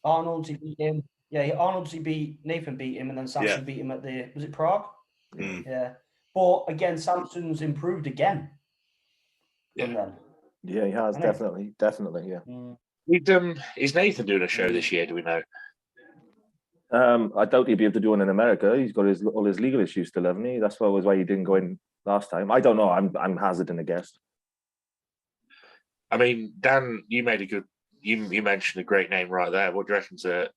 Arnold's he beat him. Yeah, Arnold's Nathan beat him, and then Samson beat him at was it Prague? Yeah. But again, Samson's improved again. From then. Yeah, he has, definitely, yeah. Is Nathan doing a show this year? Do we know? I doubt he'd be able to do one in America. He's got all his legal issues still, hasn't he? That's why he didn't go in last time. I don't know. I'm hazarding a guess. I mean, Dan, you made a good. You mentioned a great name right there. What do you reckon to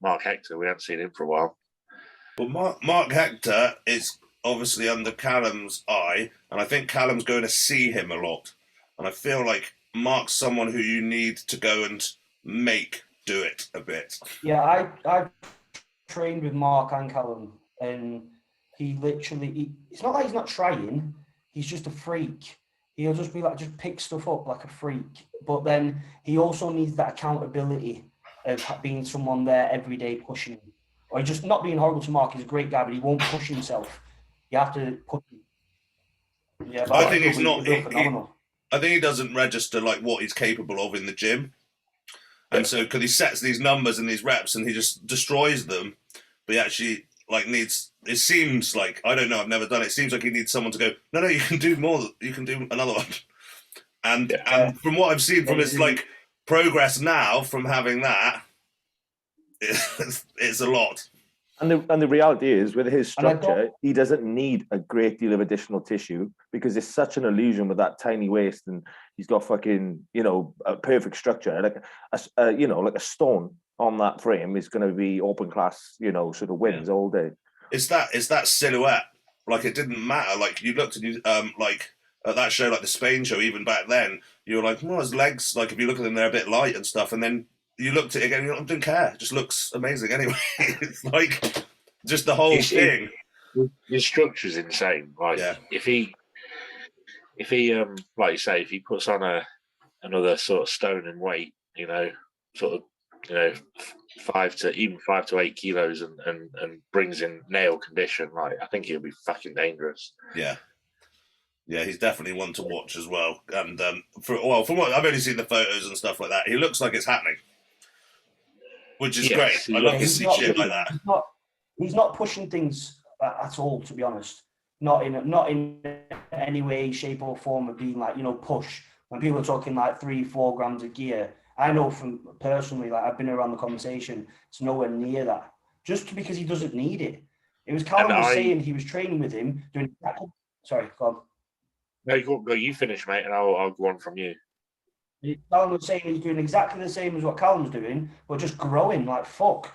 Mark Hector? We haven't seen him for a while. Well, Mark Hector is obviously under Callum's eye, and I think Callum's going to see him a lot. And I feel like Mark's someone who you need to go and make do it a bit. Yeah, I trained with Mark and Callum, and he literally, it's not like he's not trying, he's just a freak. He'll just be like, just pick stuff up like a freak. But then he also needs that accountability of being someone there every day pushing him. Or just not being horrible to Mark. He's a great guy, but he won't push himself. You have to push him. Yeah, but I think he's not. Phenomenal. I think he doesn't register like what he's capable of in the gym. And so, because he sets these numbers and these reps and he just destroys them, but he actually like needs, it seems like, I don't know, I've never done it. It seems like he needs someone to go, no, you can do more. You can do another one. And from what I've seen from his like progress now from having that, it's a lot. And the reality is, with his structure, he doesn't need a great deal of additional tissue because it's such an illusion with that tiny waist, and he's got fucking, a perfect structure, like a stone on that frame is going to be open class, sort of wins all day. It's that silhouette. Like it didn't matter. Like you looked at like at that show, like the Spain show, even back then, you were like, well, his legs. Like if you look at them, they're a bit light and stuff, and then you looked at it again, and you don't care. It just looks amazing anyway. It's like just the whole thing. His structure's insane. Like if he like you say, if he puts on another sort of stone in weight, 5 to 8 kilos and brings in nail condition, like I think he'll be fucking dangerous. Yeah, he's definitely one to watch as well. And from what I've only seen the photos and stuff like that, he looks like it's happening, which is great. I love to see shit like that. He's not pushing things at all, to be honest. Not in any way, shape, or form of being like, push. When people are talking like 3-4 grams of gear, I know from personally, like I've been around the conversation, it's nowhere near that. Just because he doesn't need it. It was Callum was saying he was training with him doing. Sorry, go on. No, go. You finish, mate, and I'll go on from you. Callum was saying he's doing exactly the same as what Callum's doing, but just growing like fuck.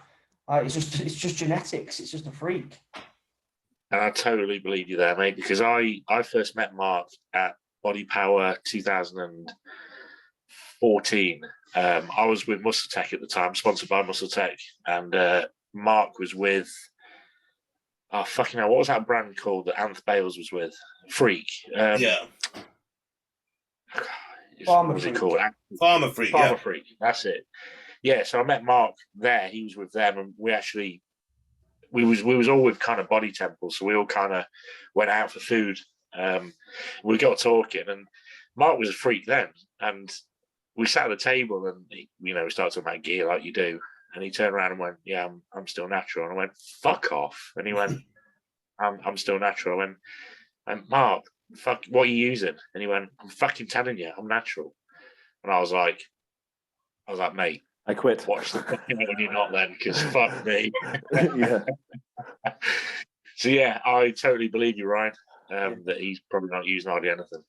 Like it's just genetics. It's just a freak. And I totally believe you there, mate, because I first met Mark at Body Power 2014. I was with Muscle Tech at the time, sponsored by Muscle Tech, and Mark was with. Oh fucking hell! What was that brand called that Anth Bales was with? Freak. Farmer Freak. Farmer Freak. Farmer Freak. That's it. Yeah. So I met Mark there. He was with them, and we was all with kind of Body Temple, so we all kind of went out for food. We got talking, and Mark was a freak then, and we sat at the table, and we started talking about gear like you do. And he turned around and went, "Yeah, I'm still natural." And I went, "Fuck off!" And he went, "I'm still natural." I went, "And Mark, fuck, what are you using?" And he went, "I'm fucking telling you, I'm natural." And I was like, "Mate, I quit. Watch the fucking when you're not then, because fuck me." Yeah. So yeah, I totally believe you, Ryan, that he's probably not using hardly anything.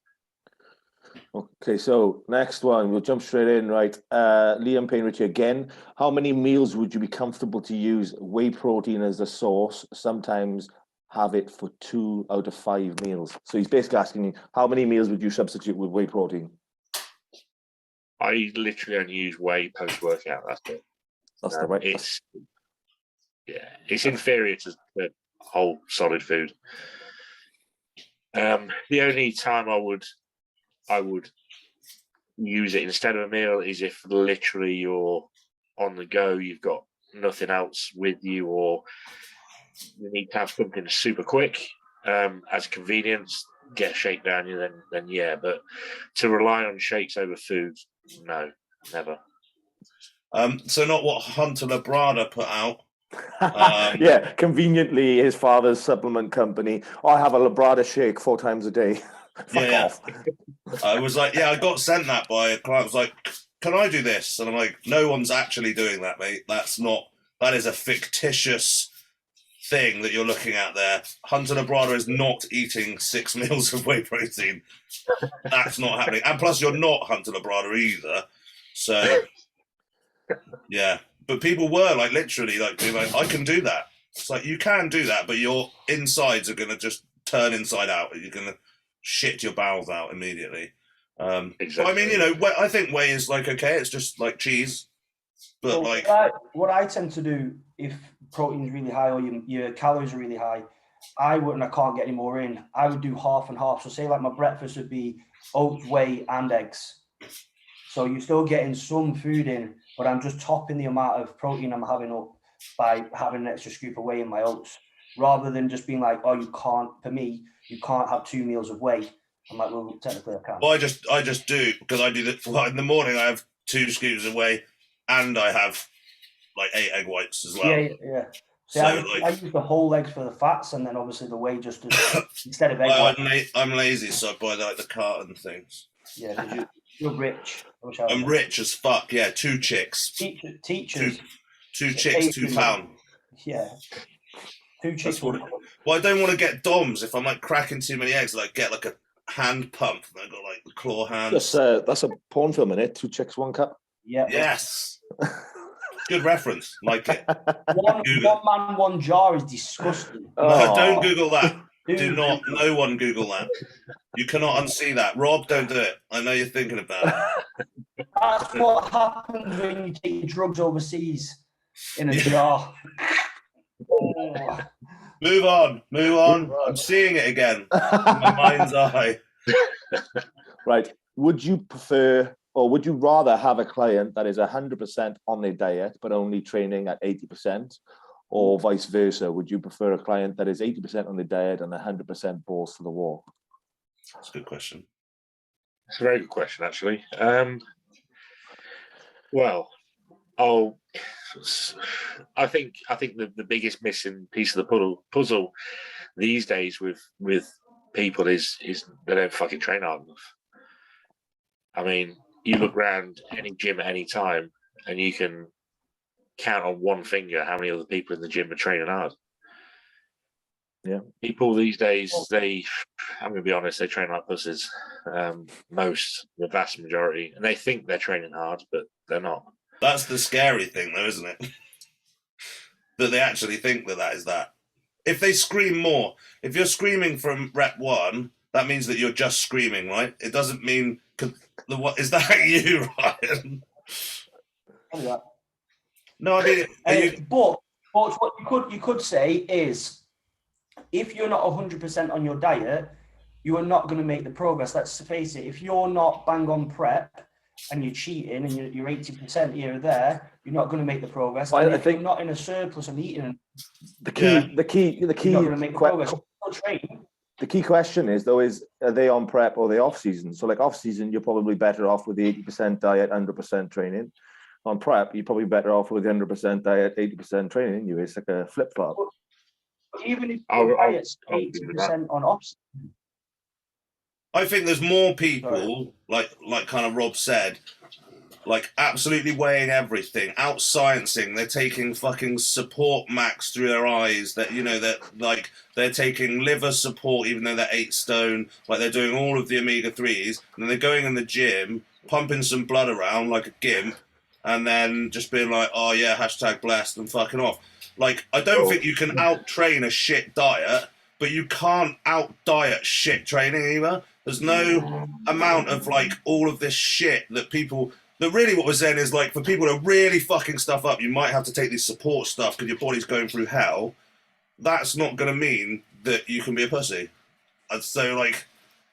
Okay, so next one, we'll jump straight in, right? Liam Payne-Ritchie again. How many meals would you be comfortable to use whey protein as a source? Sometimes have it for 2 out of 5 meals. So he's basically asking you, how many meals would you substitute with whey protein? I literally only use whey post workout. That's it. That's the right. It's inferior to the whole solid food. The only time I would use it instead of a meal is if literally you're on the go, you've got nothing else with you, or you need to have something super quick as convenience. Get a shake down you, then yeah. But to rely on shakes over food, no, never. So not what Hunter Labrada put out. Yeah, conveniently, his father's supplement company. I have a Labrada shake 4 times a day. Fuck off. I was like, I got sent that by a client. I was like, can I do this? And I'm like, no one's actually doing that, mate. That is a fictitious thing that you're looking at there. Hunter Labrada is not eating 6 meals of whey protein. That's not happening. And plus, you're not Hunter Labrada either. So, yeah. But people were like literally like being like, I can do that. It's like, you can do that, but your insides are going to just turn inside out. You're going to shit your bowels out immediately. Exactly. I mean, I think whey is like, okay, it's just like cheese. But what I tend to do if protein is really high or your calories are really high, I can't get any more in. I would do half and half. So say like my breakfast would be oats, whey and eggs. So you're still getting some food in, but I'm just topping the amount of protein I'm having up by having an extra scoop of whey in my oats, rather than just being like, oh, you can't have 2 meals of whey. I'm like, well, technically I can. Well, I just do, because I do that. Well, in the morning I have 2 scoops of whey, and I have like 8 egg whites as well. Yeah. See, so I use the whole eggs for the fats, and then obviously the whey just instead of egg whites. I'm lazy, so I buy like the carton things. Yeah, you're rich. I'm rich as fuck. Yeah, 2 chicks. Teachers. 2 chicks, £2. Yeah. 2 chicks. Well, I don't want to get DOMs if I'm like cracking too many eggs. Like get like a hand pump. And I got like the claw hands. That's a porn film, innit? 2 chicks, 1 cup. Yeah. Yes. Good reference. Like it. One man, 1 jar is disgusting. No, don't Google that. Do not. No one Google that. You cannot unsee that. Rob, don't do it. I know you're thinking about it. That's what happens when you take drugs overseas in a jar. Move on. I'm seeing it again. In my mind's eye. Right. Would you prefer, or would you rather have a client that is 100% on their diet but only training at 80%, or vice versa? Would you prefer a client that is 80% on the diet and 100% balls to the wall? That's a good question. It's a very good question, actually. Well, I think the biggest missing piece of the puzzle these days with people is they don't fucking train hard enough. I mean, you look around any gym at any time, and you can count on one finger how many other people in the gym are training hard. Yeah, people these days, I'm going to be honest, they train like pussies. The vast majority, and they think they're training hard, but they're not. That's the scary thing, though, isn't it? That they actually think that is that. If they scream more, if you're screaming from rep 1, that means that you're just screaming, right? It doesn't mean what is that you, Ryan? Yeah. No, I mean, but what you could say is, if you're not 100% on your diet, you are not going to make the progress. Let's face it. If you're not bang on prep and you're cheating and you're 80% here or there, you're not going to make the progress. Well, and if you're not in a surplus and eating, the key. You're not going to make the progress. The key question is, though, are they on prep or are they off season? So, like off season, you're probably better off with the 80% diet, 100% training. On prep, you're probably better off with 100% diet, 80% training. It's like a flip flop. Even if your diet's 80% on off season, I think there's more people, like kind of Rob said, like absolutely weighing everything, out sciencing. They're taking fucking support max through their eyes. That they're taking liver support even though they're 8 stone. Like they're doing all of the omega-3s, and then they're going in the gym, pumping some blood around like a gimp, and then just being like, oh yeah, #blessed and fucking off. Like I don't think you can out train a shit diet, but you can't out diet shit training either. There's no amount of like all of this shit that people But really what we're saying is, like, for people to really fucking stuff up, you might have to take this support stuff because your body's going through hell. That's not going to mean that you can be a pussy. And so, like,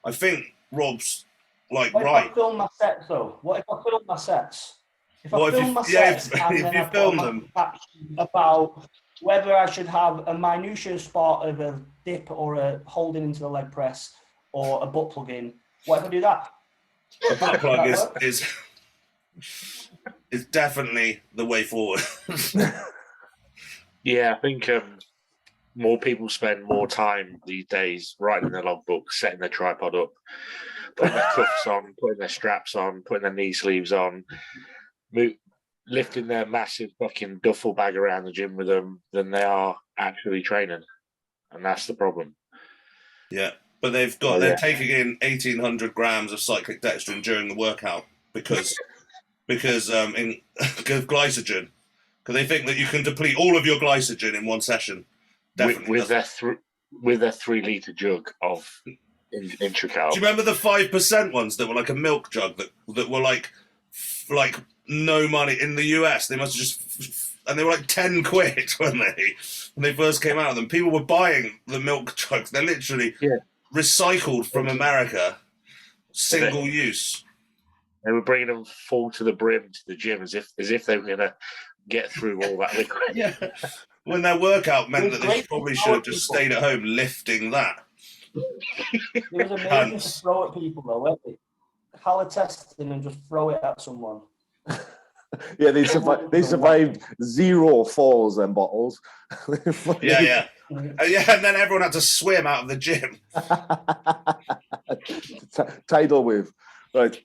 I think Rob's, like, What right. if I film my sets, though? What if I film my sets? If Well, I if film you- my yeah, sets if- and if then you I put film a them. caption about whether I should have a minutiae spot of a dip or a holding into the leg press or a butt plug in, what if I do that? A butt plug That work? is definitely the way forward. Yeah, I think more people spend more time these days writing their logbook, setting their tripod up, putting their cuffs on, putting their straps on, putting their knee sleeves on, lifting their massive fucking duffel bag around the gym with them than they are actually training, and that's the problem. Yeah, but they're taking in 1,800 grams of cyclic dextrin during the workout because in glycogen, because they think that you can deplete all of your glycogen in one session. Definitely with their 3 litre jug of intracal. Do you remember the 5% ones that were like a milk jug that were like no money in the US? They must have just, and they were like 10 quid, weren't they? When they first came out, and people were buying the milk jugs. They're literally recycled from America, single use. They were bringing them full to the brim to the gym as if they were going to get through all that liquid. Yeah. When their workout meant that they probably should have just stayed at home lifting that. It was amazing to throw at people, though, weren't they? Halotestin and just throw it at someone. Yeah, they survived 0 falls and bottles. Yeah, and then everyone had to swim out of the gym. Tidal wave. Right.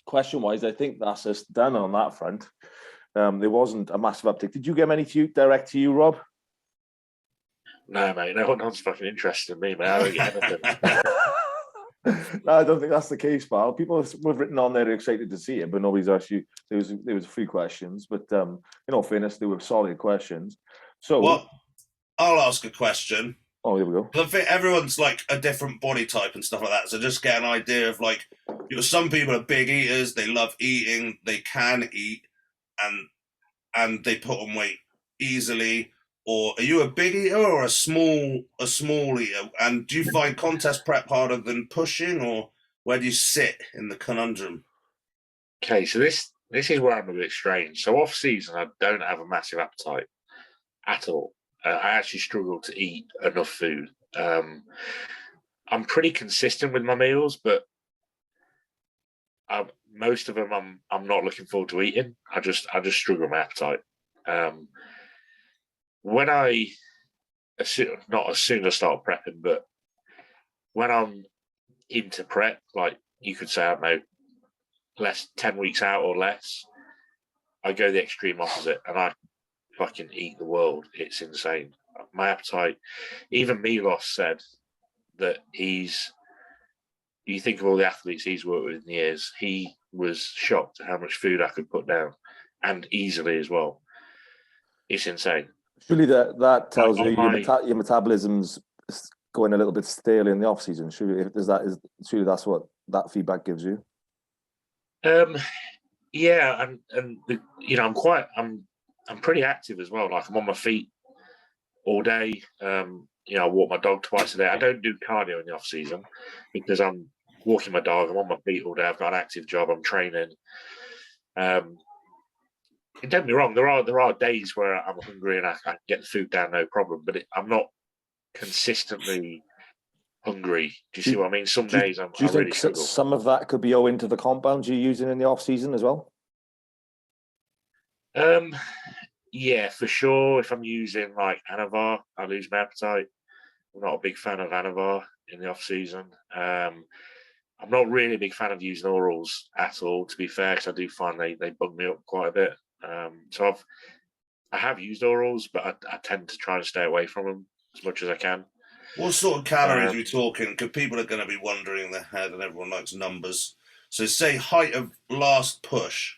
Question-wise, I think that's us done on that front. There wasn't a massive uptick. Did you get any direct to you, Rob? No, mate. No one's fucking interested in me, mate. I don't get anything. No, I don't think that's the case, pal. People have written on there excited to see it, but nobody's actually. There was a few questions, but in all fairness, they were solid questions. So, well, I'll ask a question. Oh, here we go. I think everyone's like a different body type and stuff like that. So just get an idea of like, some people are big eaters. They love eating. They can eat, and they put on weight easily. Or are you a big eater or a small eater? And do you find contest prep harder than pushing, or where do you sit in the conundrum? Okay, so this is where I'm a bit strange. So off season, I don't have a massive appetite at all. I actually struggle to eat enough food. I'm pretty consistent with my meals, but most of them I'm not looking forward to eating. I just struggle with my appetite. When not as soon as I start prepping, but when I'm into prep, like you could say, I don't know, 10 weeks out or less, I go the extreme opposite and I fucking eat the world. It's insane. My appetite, even Milos said that you think of all the athletes he's worked with in the years, he was shocked at how much food I could put down, and easily as well. It's insane. Surely that tells you your metabolism's going a little bit stale in the off season. Surely that's what that feedback gives you. Yeah, and I'm pretty active as well. Like I'm on my feet all day. I walk my dog twice a day. I don't do cardio in the off season because I'm walking my dog. I'm on my feet all day. I've got an active job. I'm training. Don't get me wrong. There are days where I'm hungry and I can get the food down no problem. But I'm not consistently hungry. Do you see what I mean? Some days I really struggle. Some of that could be owing to the compounds you're using in the off season as well? Yeah, for sure. If I'm using like Anavar, I lose my appetite. I'm not a big fan of Anavar in the off season. I'm not really a big fan of using orals at all, to be fair, because I do find they bug me up quite a bit. So I have used orals, but I tend to try and stay away from them as much as I can. What sort of calories are we talking? Because people are going to be wondering in their head, and everyone likes numbers. So say height of last push.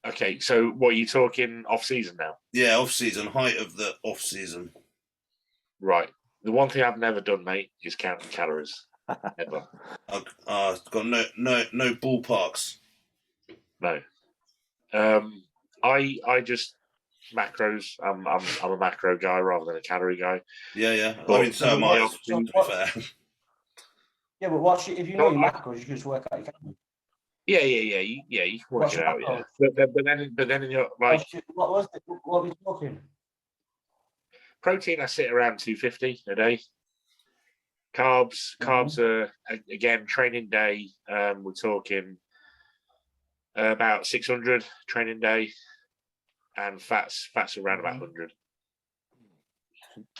Okay, so what are you talking off season now? Yeah, off season, height of the off season. Right. The one thing I've never done, mate, is counting calories. Ever. Got no ballparks. No. I just macros. I'm a macro guy rather than a calorie guy. Yeah. But I mean, so am I. To be fair. Yeah, but if you know your macros, you can just work out your calories. Yeah. You can work What's it your out. macros? Yeah. But then you're like What are we talking? protein. I sit around 250 a day. Carbs are again training day. We're talking about 600 training day, and fats around about 100.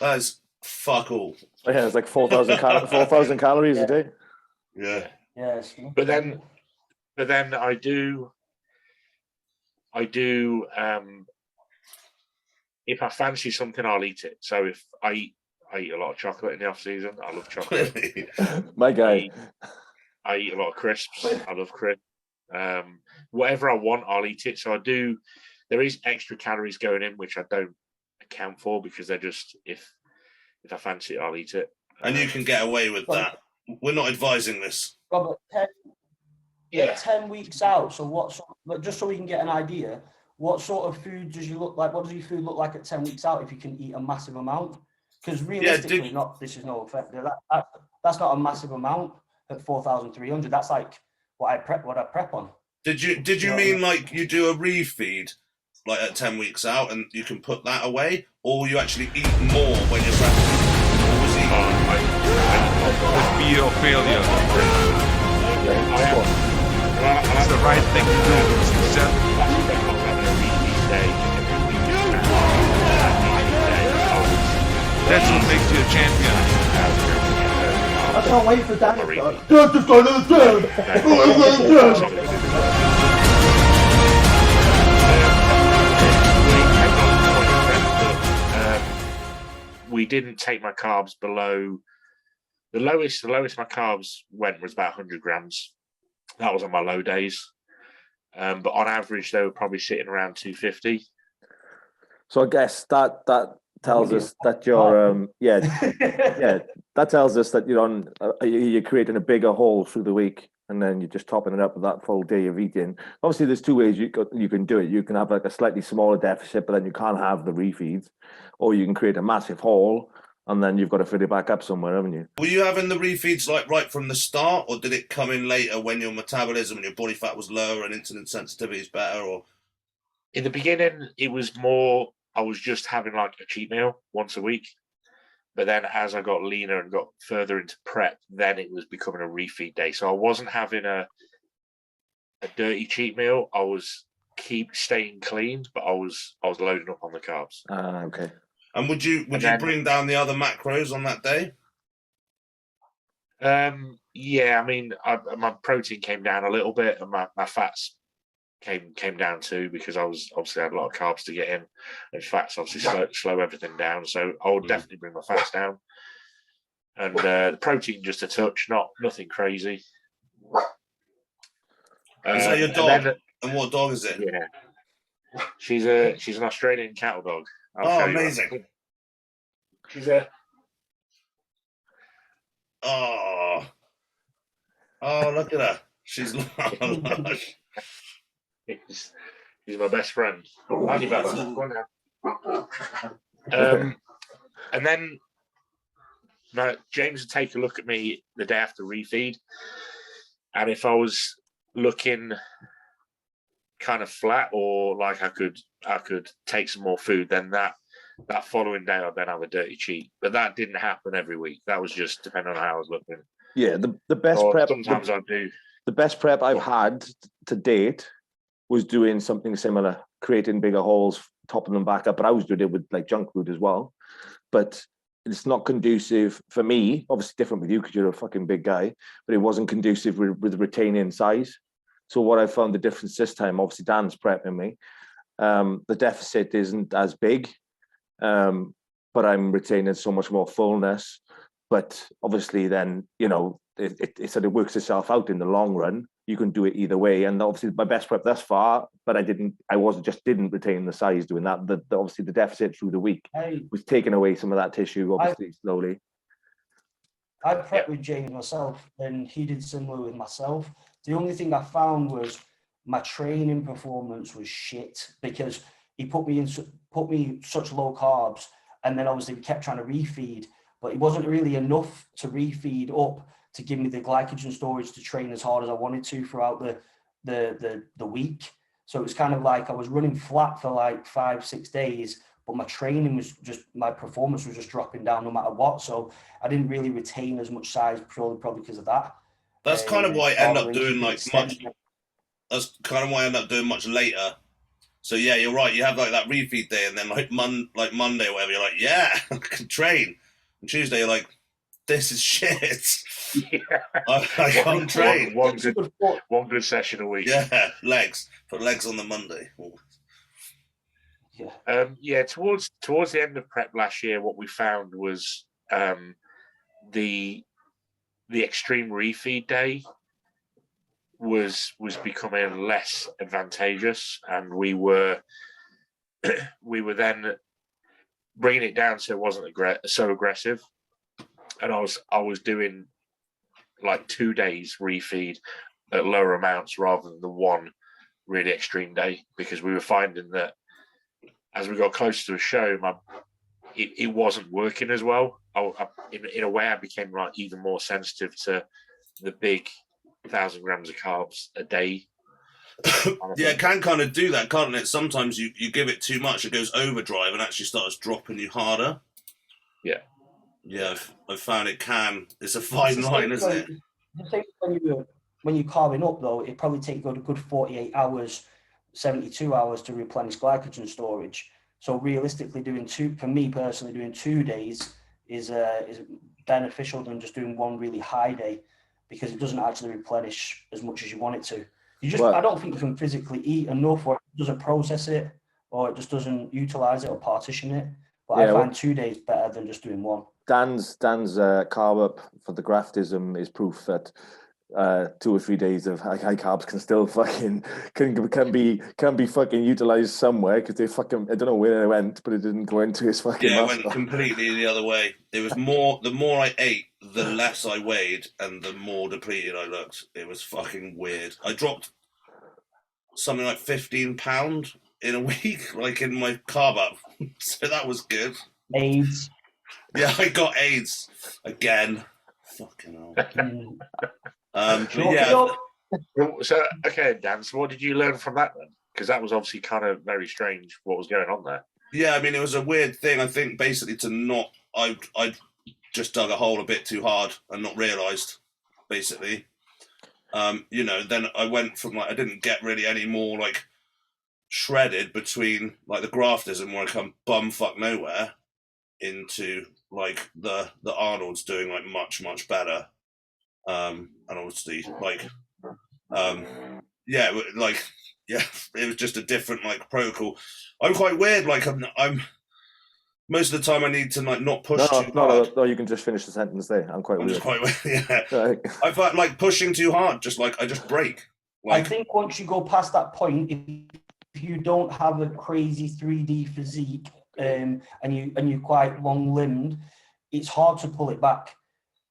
That is fuck all. Yeah, it's like 4,000 calories a day. Yeah. Yes. But then I do. If I fancy something, I'll eat it. So if I eat a lot of chocolate in the off season. I love chocolate. My guy. I eat a lot of crisps. I love crisps. Whatever I want, I'll eat it. So I do. There is extra calories going in, which I don't account for because they're just if I fancy it, I'll eat it. And you can get away with that. We're not advising this. Robert, 10 weeks out. So just so we can get an idea, what sort of food does you look like? What does your food look like at 10 weeks out if you can eat a massive amount? Because realistically, this is no effect. That's not a massive amount at 4,300. That's like what I prep on. Did you mean like you do a refeed like at 10 weeks out and you can put that away, or you actually eat more when you're prepping? Or was It's fear or failure. It's the right thing to do. That's what makes you a champion. I can't wait for Danny. We didn't take my carbs below the lowest my carbs went was about 100 grams. That was on my low days. But on average, they were probably sitting around 250. So I guess that tells us that you're that tells us that you're creating a bigger hole through the week, and then you're just topping it up with that full day of eating. Obviously, there's two ways you can do it. You can have like a slightly smaller deficit, but then you can't have the refeeds, or you can create a massive hole, and then you've got to fill it back up somewhere, haven't you? Were you having the refeeds like right from the start, or did it come in later when your metabolism and your body fat was lower and insulin sensitivity is better? Or in the beginning, it was more. I was just having like a cheat meal once a week. But then as I got leaner and got further into prep, then it was becoming a refeed day. So I wasn't having a dirty cheat meal. I was staying clean, but I was loading up on the carbs. Okay. And would you bring down the other macros on that day? Yeah, I mean, my protein came down a little bit, and my fats came down too, because I was obviously had a lot of carbs to get in, and fats obviously slow everything down. So I would definitely bring my fats down, and the protein just a touch, nothing crazy. Is that your dog? And what dog is it? Yeah, she's an Australian cattle dog. Oh, amazing! She's a look at her. She's lush. He's my best friend. And then James would take a look at me the day after refeed, and if I was looking kind of flat or like I could take some more food, then that following day I'd then have a dirty cheat. But that didn't happen every week. That was just depending on how I was looking. Yeah, the best prep. Sometimes I do. The best prep I've had to date was doing something similar, creating bigger holes, topping them back up. But I was doing it with like junk food as well. But it's not conducive for me. Obviously, different with you because you're a fucking big guy. But it wasn't conducive with retaining size. So what I found the difference this time, obviously Dan's prepping me. The deficit isn't as big, but I'm retaining so much more fullness. But obviously, then it sort of works itself out in the long run. You can do it either way, and obviously my best prep thus far. But I didn't retain the size doing that. Obviously the deficit through the week was taking away some of that tissue, obviously slowly. I prepped with James myself, and he did similar with myself. The only thing I found was my training performance was shit because he put me such low carbs, and then obviously we kept trying to refeed, but it wasn't really enough to refeed up to give me the glycogen storage to train as hard as I wanted to throughout the week. So it was kind of like I was running flat for like 5-6 days, but my training was just, my performance was just dropping down no matter what. So I didn't really retain as much size probably because of that. That's kind of why I end up doing like much. extending. That's kind of why I end up doing much later. So yeah, you're right. You have like that refeed day, and then like Monday or whatever, you're like, yeah, I can train. And Tuesday, you're like, this is shit. Yeah. I can't train. One good session a week. Yeah, legs. Put legs on the Monday. Yeah. Towards the end of prep last year, what we found was the extreme refeed day was becoming less advantageous, and we were then bringing it down so it wasn't so aggressive. And I was doing like 2 days refeed at lower amounts rather than the one really extreme day, because we were finding that as we got closer to a show, it wasn't working as well. In a way, I became like even more sensitive to the big 1,000 grams of carbs a day. Yeah, it can kind of do that, can't it? Sometimes you give it too much, it goes overdrive and actually starts dropping you harder. Yeah, I've found it can. It's a fine line, isn't it? The thing when you're carving up though, it probably takes a good 48 hours, 72 hours to replenish glycogen storage. So realistically, for me personally, doing 2 days is beneficial than just doing one really high day, because it doesn't actually replenish as much as you want it to. I don't think you can physically eat enough, or it doesn't process it, or it just doesn't utilize it or partition it. But I find 2 days better than just doing one. Dan's carb up for the graftism is proof that 2 or 3 days of high carbs can still fucking can be fucking utilized somewhere, because they fucking, I don't know where it went, but it didn't go into his fucking it muscle. went completely the other way. It was the more I ate, the less I weighed, and the more depleted I looked. It was fucking weird. I dropped something like 15 pounds in a week, like in my carb up. So that was good. AIDS. Yeah, I got AIDS again. Fucking hell. So okay, Dan. So what did you learn from that then? Because that was obviously kind of very strange. What was going on there? Yeah, I mean, it was a weird thing. I think basically I just dug a hole a bit too hard and not realised. Basically, then I went from like, I didn't get really any more like shredded between like the graftism where I come bumfuck nowhere into like the Arnold's doing like much better, and obviously like it was just a different like protocol. I'm quite weird, like I'm most of the time I need to like not push too hard. No, you can just finish the sentence there. I'm quite weird. Yeah. I find like pushing too hard, I just break. I think once you go past that point, if you don't have a crazy 3D physique, and you're quite long limbed, it's hard to pull it back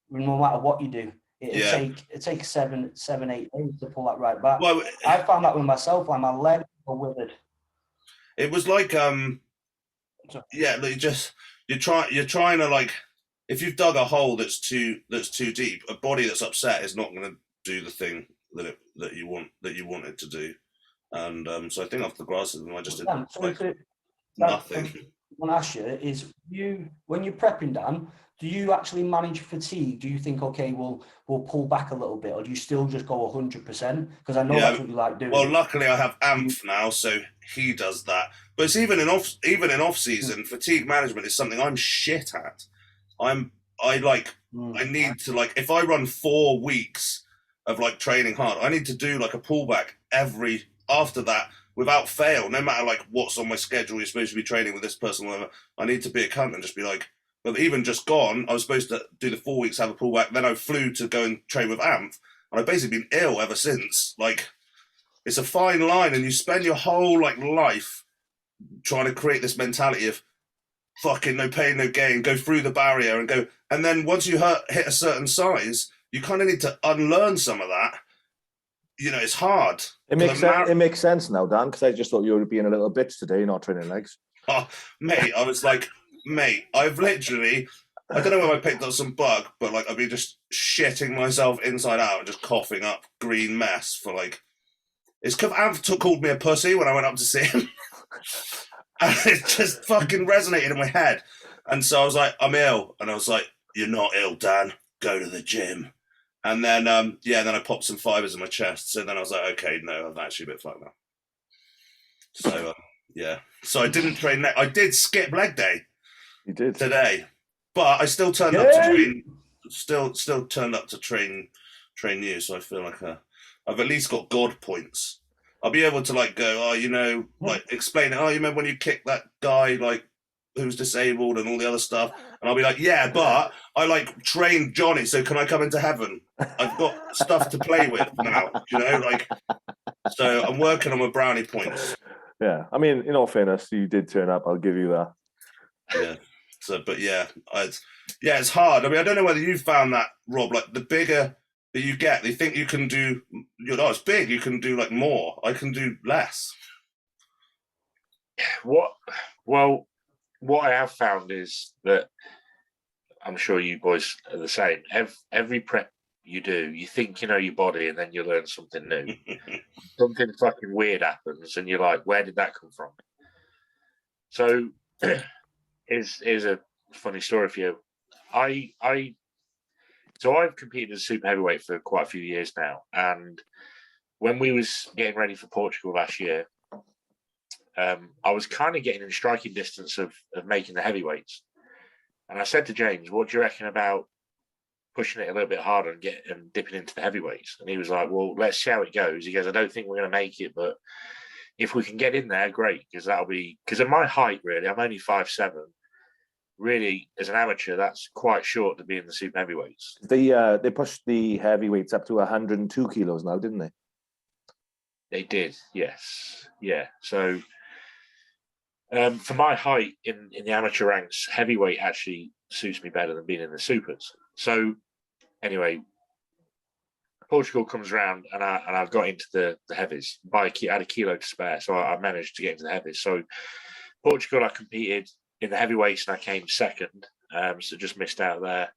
no matter what you do. It takes 7-8 days to pull that right back. Well, I found that with myself, like my legs were withered. It was like you're trying to like, if you've dug a hole that's too deep, a body that's upset is not going to do the thing that you want it to do. And so I think after the grasses, I just did nothing. I want to ask you is, when you're prepping, Dan, do you actually manage fatigue? Do you think, okay, we'll pull back a little bit, or do you still just go 100%? Because I know that's what you like doing. Well, luckily I have AMF now, so he does that. But it's even in off season, fatigue management is something I'm shit at. I need to, like, if I run 4 weeks of like training hard, I need to do like a pullback after that without fail, no matter like what's on my schedule. You're supposed to be training with this person, whatever. I need to be a cunt and just be like, but even just gone, I was supposed to do the 4 weeks, have a pullback. Then I flew to go and train with AMF, and I've basically been ill ever since. Like, it's a fine line, and you spend your whole like life trying to create this mentality of fucking no pain, no gain, go through the barrier and go. And then once you hit a certain size, you kind of need to unlearn some of that. You know, it's hard. It makes sense. It makes sense now, Dan, because I just thought you were being a little bitch today, not training legs. Oh, mate, I was like, mate, I've literally, I don't know whether I picked up some bug, but like I've been just shitting myself inside out and just coughing up green mess for like, it's because Av called me a pussy when I went up to see him. And it just fucking resonated in my head. And so I was like, I'm ill. And I was like, you're not ill, Dan. Go to the gym. And then, then I popped some fibers in my chest. So then I was like, okay, no, I'm actually a bit fucked now. So, yeah. So I didn't train. I did skip leg day. You did today, but I still turned up to train. Still turned up to train you. So I feel like I've at least got God points. I'll be able to like go, like explain it. Oh, you remember when you kicked that guy like who's disabled and all the other stuff? And I'll be like, yeah, but I like trained Johnny. So can I come into heaven? I've got stuff to play with now. Like. So I'm working on my brownie points. Yeah, I mean, in all fairness, you did turn up. I'll give you that. Yeah. So, but yeah, it's hard. I mean, I don't know whether you found that, Rob. Like the bigger that you get, they think you can do. It's big. You can do like more. I can do less. What I have found is that I'm sure you boys are the same. Every prep you do, you think you know your body, and then you learn something new. Something fucking weird happens, and you're like, "Where did that come from?" So, here's a funny story for you. So I've competed as super heavyweight for quite a few years now, and when we was getting ready for Portugal last year, I was kind of getting in striking distance of making the heavyweights, and I said to James, "What do you reckon about pushing it a little bit harder and dipping into the heavyweights?" And he was like, "Well, let's see how it goes." He goes, "I don't think we're going to make it, but if we can get in there, great, because of my height, really. I'm only 5'7". Really, as an amateur, that's quite short to be in the super heavyweights. They pushed the heavyweights up to 102 kilos now, didn't they? They did, yes, yeah. So for my height in the amateur ranks, heavyweight actually suits me better than being in the supers. So anyway, Portugal comes around and I got into the heavies. I had a kilo to spare, so I managed to get into the heavies. So Portugal, I competed in the heavyweights and I came second, so just missed out there.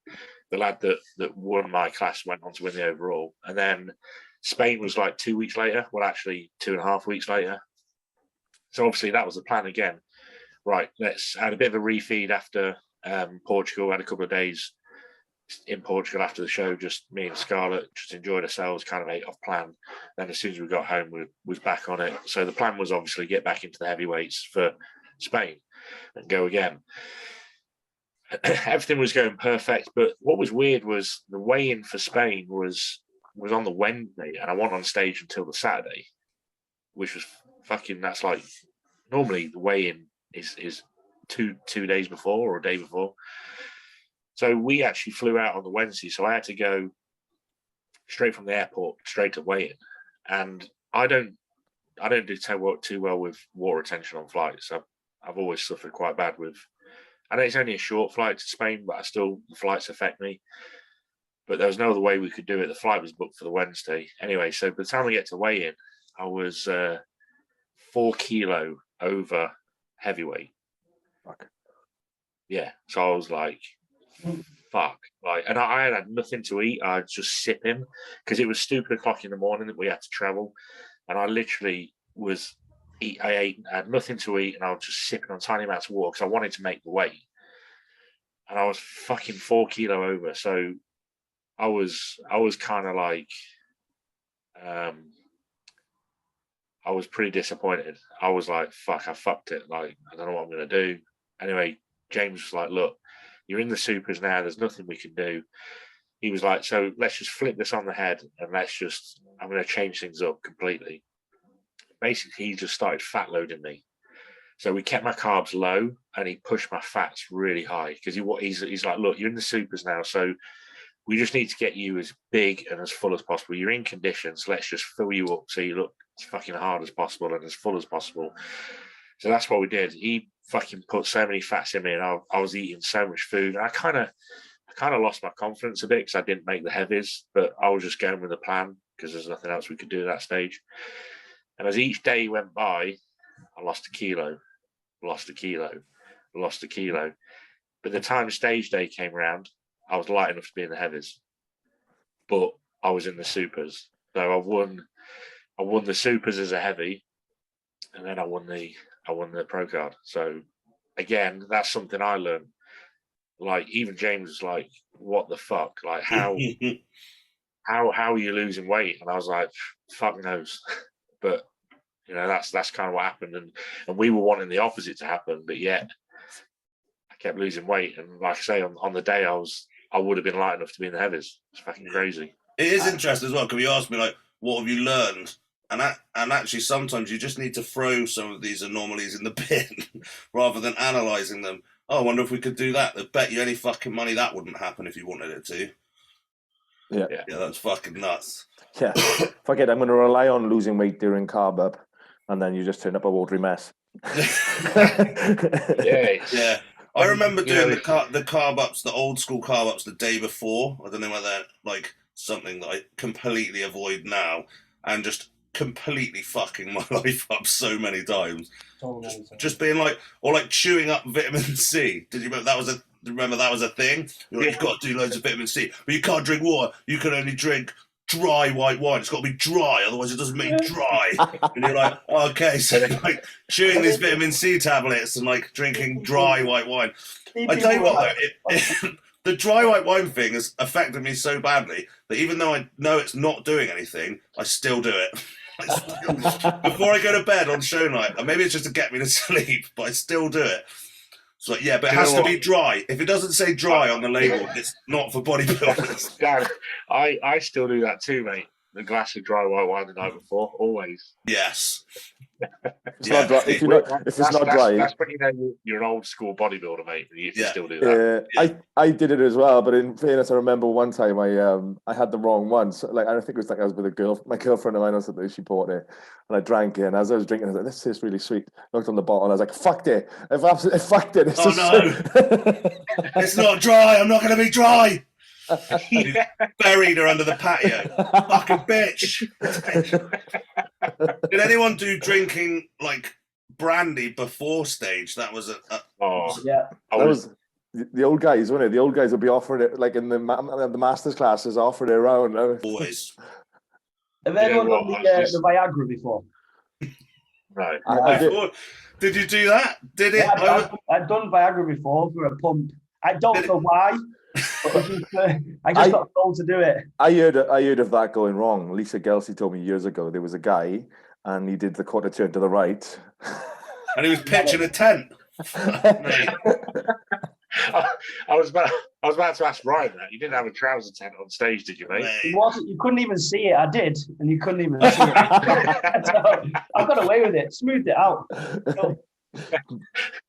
The lad that won my class went on to win the overall. And then Spain was like 2 weeks later, well, actually 2.5 weeks later. So obviously that was the plan again. Right, let's add a bit of a refeed after Portugal. Had a couple of days in Portugal after the show, just me and Scarlett just enjoyed ourselves, kind of ate off plan. Then as soon as we got home, we was back on it. So the plan was obviously get back into the heavyweights for Spain and go again. Everything was going perfect, but what was weird was the weigh-in for Spain was on the Wednesday, and I wasn't on stage until the Saturday, which was fucking. That's like normally the weigh-in is two days before or a day before. So we actually flew out on the Wednesday, so I had to go straight from the airport straight to weigh-in, and I don't do too well with water retention on flights. I've always suffered quite bad with. I know it's only a short flight to Spain, but the flights affect me. But there was no other way we could do it. The flight was booked for the Wednesday. Anyway, so by the time we get to weigh-in, I was 4 kilo over heavyweight. Fuck. Yeah, so I was like, fuck. Like, and I had nothing to eat. I was just sipping because it was stupid o'clock in the morning that we had to travel. And I literally I had nothing to eat, and I was just sipping on tiny amounts of water because I wanted to make the weight. And I was fucking 4 kilo over, so I was kind of like, I was pretty disappointed. I was like, fuck, I fucked it. Like, I don't know what I'm gonna do. Anyway, James was like, look, you're in the supers now. There's nothing we can do. He was like, so let's just flip this on the head, and I'm going to change things up completely. Basically, he just started fat loading me. So we kept my carbs low, and he pushed my fats really high because he's like, look, you're in the supers now, so we just need to get you as big and as full as possible. You're in condition, so let's just fill you up so you look as fucking hard as possible and as full as possible. So that's what we did. He fucking put so many fats in me, and I was eating so much food. I kind of lost my confidence a bit because I didn't make the heavies, but I was just going with the plan because there's nothing else we could do at that stage. And as each day went by, I lost a kilo. By the time stage day came around, I was light enough to be in the heavies, but I was in the supers. So I won the supers as a heavy, and then I won the pro card. So again, that's something I learned. Like even James was like, "What the fuck? Like how are you losing weight?" And I was like, "Fuck knows." But you know, that's kind of what happened, and we were wanting the opposite to happen, but yet I kept losing weight. And like I say, on the day I would have been light enough to be in the heavies. It's fucking crazy. It is interesting as well, because you asked me, like, what have you learned? And actually, sometimes you just need to throw some of these anomalies in the bin rather than analysing them. Oh, I wonder if we could do that. I bet you any fucking money that wouldn't happen if you wanted it to. Yeah, that's fucking nuts. Yeah, fuck it. I'm going to rely on losing weight during carb up, and then you just turn up a watery mess. Yeah. I remember doing the carb ups, the old school carb ups, the day before. I don't know whether like something that I completely avoid now, and just completely fucking my life up so many times. Just being like, or like chewing up vitamin C. Did you remember that was a thing? You've got to do loads of vitamin C, but you can't drink water. You can only drink dry white wine. It's got to be dry, otherwise it doesn't make dry. And you're like, oh, okay, so like chewing these vitamin C tablets and like drinking dry white wine. I tell you what, though, the dry white wine thing has affected me so badly that even though I know it's not doing anything, I still do it. Before I go to bed on show night, and maybe it's just to get me to sleep, but I still do it. So yeah, but it has to be dry. If it doesn't say dry on the label, it's not for bodybuilders. Dan, I still do that too, mate. The glass of dry white wine the night before, always. Yes. It's not dry. If it's not dry, that's when you know you're an old school bodybuilder, mate. You still do that. I did it as well, but in fairness, I remember one time I had the wrong one. So, like, I don't think it was like I was with my girlfriend of mine or something. She bought it, and I drank it. And as I was drinking, I was like, "This tastes really sweet." Looked on the bottle, and I was like, "Fucked it! I've absolutely fucked it." Oh no! It's not dry. I'm not going to be dry. Buried her under the patio. Fucking bitch. Did anyone do drinking like brandy before stage? That was that was the old guys, wasn't it? The old guys would be offering it like in the masters classes, offering it around. Always. Have anyone done the Viagra before? Right. Did you do that? Did it? Yeah, I've done Viagra before for a pump. I don't know why. I just got told to do it. I heard of that going wrong. Lisa Gelsey told me years ago there was a guy and he did the quarter turn to the right. And he was pitching a tent. I was about to ask Ryan that. You didn't have a trouser tent on stage, did you, mate? It wasn't. You couldn't even see it. I did, and you couldn't even see it. So I got away with it. Smoothed it out. So,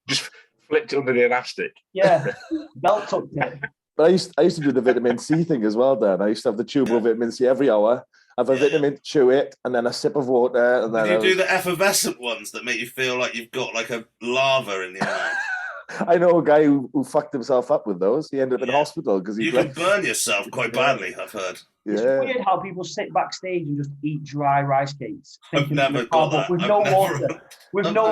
just flipped it under the elastic. Yeah, belt tucked it. But I used to do the vitamin C thing as well, Dan. I used to have the tubal vitamin C every hour. Have a vitamin, chew it, and then a sip of water. And then you do the effervescent ones that make you feel like you've got like a lava in your mouth. I know a guy who fucked himself up with those. He ended up in hospital because you can burn yourself quite badly, I've heard. It's weird how people sit backstage and just eat dry rice cakes. I've never got that. With no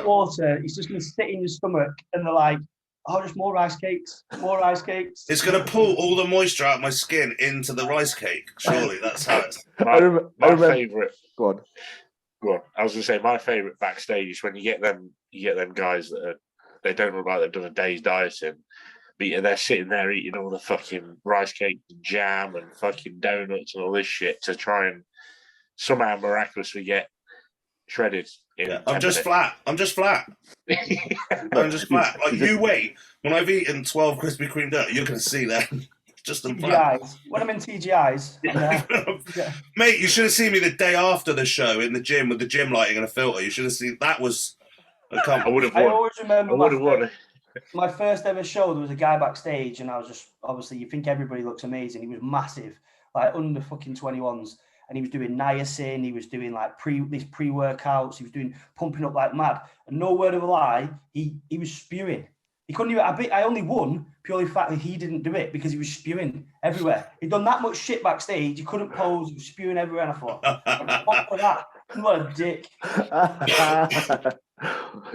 water. It's just going to sit in your stomach, and they're like, "Oh, just more rice cakes, more rice cakes." It's going to pull all the moisture out of my skin into the rice cake. Surely that's how it's. My favourite. Go on. I was going to say my favourite backstage is when you get them guys that they don't look like they've done a day's dieting, but they're sitting there eating all the fucking rice cake and jam and fucking donuts and all this shit to try and somehow miraculously get shredded. I'm just flat. I'm just flat. Like you wait. When I've eaten 12 Krispy Kreme donuts, you're going to see that. Just TGIs. When I'm in TGIs. Mate, you should have seen me the day after the show in the gym with the gym lighting and a filter. You should have seen that was. I would have won. I always remember my first ever show. There was a guy backstage, and I was just obviously you think everybody looks amazing. He was massive, like under fucking 21s. and he was doing niacin, he was doing like pre-workouts, he was doing pumping up like mad. And no word of a lie, he was spewing. He couldn't even. I only won purely the fact that he didn't do it because he was spewing everywhere. He'd done that much shit backstage. He couldn't pose. He was spewing everywhere. And I thought, what for that? What a dick.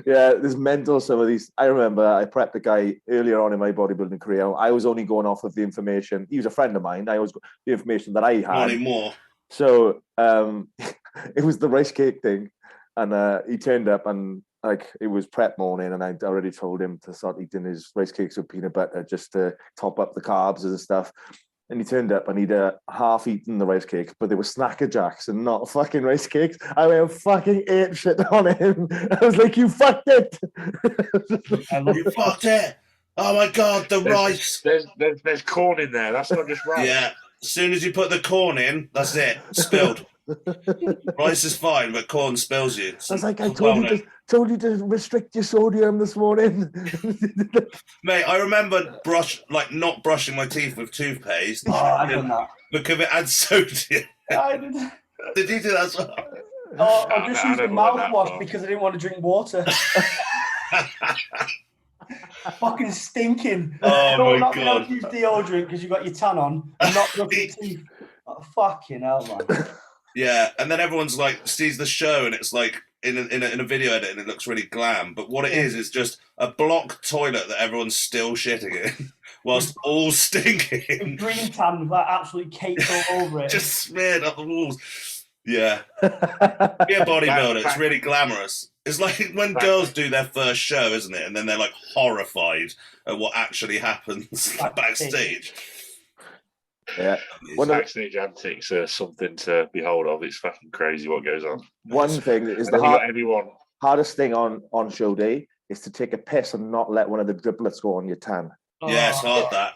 Yeah, there's mental. Some of these. I remember I prepped a guy earlier on in my bodybuilding career. I was only going off of the information. He was a friend of mine. I was the information that I had. Not anymore. So it was the rice cake thing, and he turned up and. Like it was prep morning, and I'd already told him to start eating his rice cakes with peanut butter just to top up the carbs and stuff. And he turned up and he'd half eaten the rice cakes, but they were Snacker Jacks and not fucking rice cakes. I went fucking ape shit on him. I was like, "You fucked it! You fucked it! Oh my god, the rice! There's corn in there. That's not just rice. Yeah, as soon as you put the corn in, that's it. Spilled. Rice is fine, but corn spills you. I was like, I told you to restrict your sodium this morning. Mate, I remember not brushing my teeth with toothpaste. Oh, I've done that. Because it had sodium. I did. Did you do that as well? Oh, I just used the mouthwash because I didn't want to drink water. Fucking stinking. Oh my not god. Not use deodorant because you got your tan on and not brushing your teeth. Oh, fucking hell, man. Yeah, and then everyone's like sees the show and it's like in a video edit and it looks really glam. But what it is just a block toilet that everyone's still shitting in whilst all stinking. Green tan with that absolutely caked all over it. Just smeared up the walls. Yeah. Be a bodybuilder, it's really glamorous. It's like when girls do their first show, isn't it? And then they're like horrified at what actually happens backstage. Yeah, backstage antics are something to behold of. It's fucking crazy what goes on. One thing is the hardest thing on show day is to take a piss and not let one of the driblets go on your tan. Yeah, it's hard that.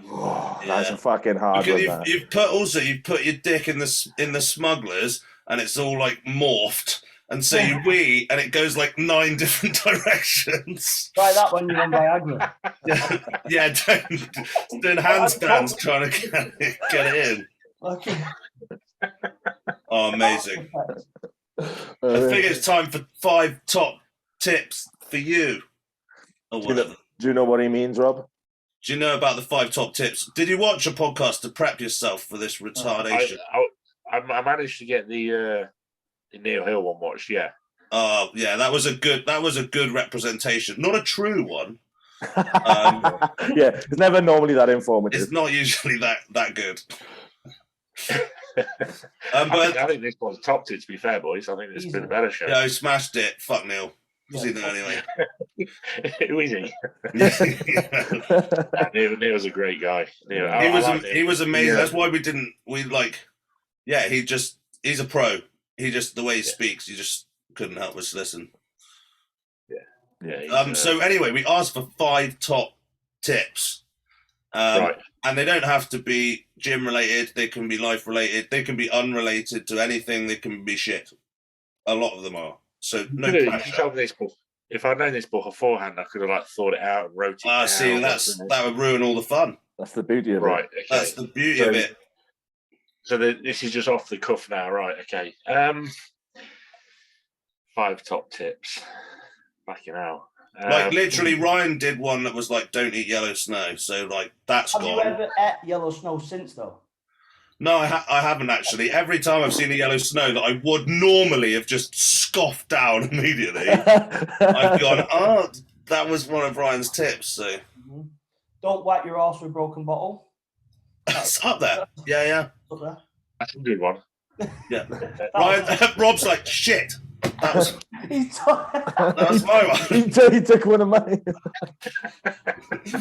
That's a fucking hard one. You've put your dick in the smugglers and it's all like morphed. And so you wee, and it goes like 9 different directions. Try that when you're on Viagra. Yeah, doing handstands trying to get it in. Okay. Oh, amazing. I think it's time for 5 top tips for you. Or whatever. Do you know what he means, Rob? Do you know about the 5 top tips? Did you watch a podcast to prep yourself for this retardation? I managed to get the Neil Hill one watched, yeah. Yeah, that was a good representation. Not a true one. Yeah, it's never normally that informative. It's not usually that good. I think this one's topped it, to be fair, boys. I think this has been a better show. Yeah, I smashed it. Fuck Neil. Was he there anyway? Who is he? Neil's a great guy. He was amazing. Yeah. That's why he's a pro. The way he speaks, you just couldn't help but listen. Yeah. So anyway, we asked for 5 top tips. Right. And they don't have to be gym related. They can be life related. They can be unrelated to anything. They can be shit. A lot of them are. So no pressure. You told me this book. If I'd known this book beforehand, I could have thought it out and wrote it down. See, that would ruin all the fun. That's the beauty of it. Right. Okay. That's the beauty of it. So this is just off the cuff now, right? Okay. 5 top tips. Fucking hell. Like literally, Ryan did one that was like, "Don't eat yellow snow." So like that's Have gone. you ever ate yellow snow since though? No, I haven't actually. Every time I've seen a yellow snow that I would normally have just scoffed down immediately, I've gone, "Oh, that was one of Ryan's tips." So don't wipe your arse with a broken bottle. That's up there. Yeah. Up there. That's a good one. Yeah. Rob's like, shit. That was That's my one. He took one of mine.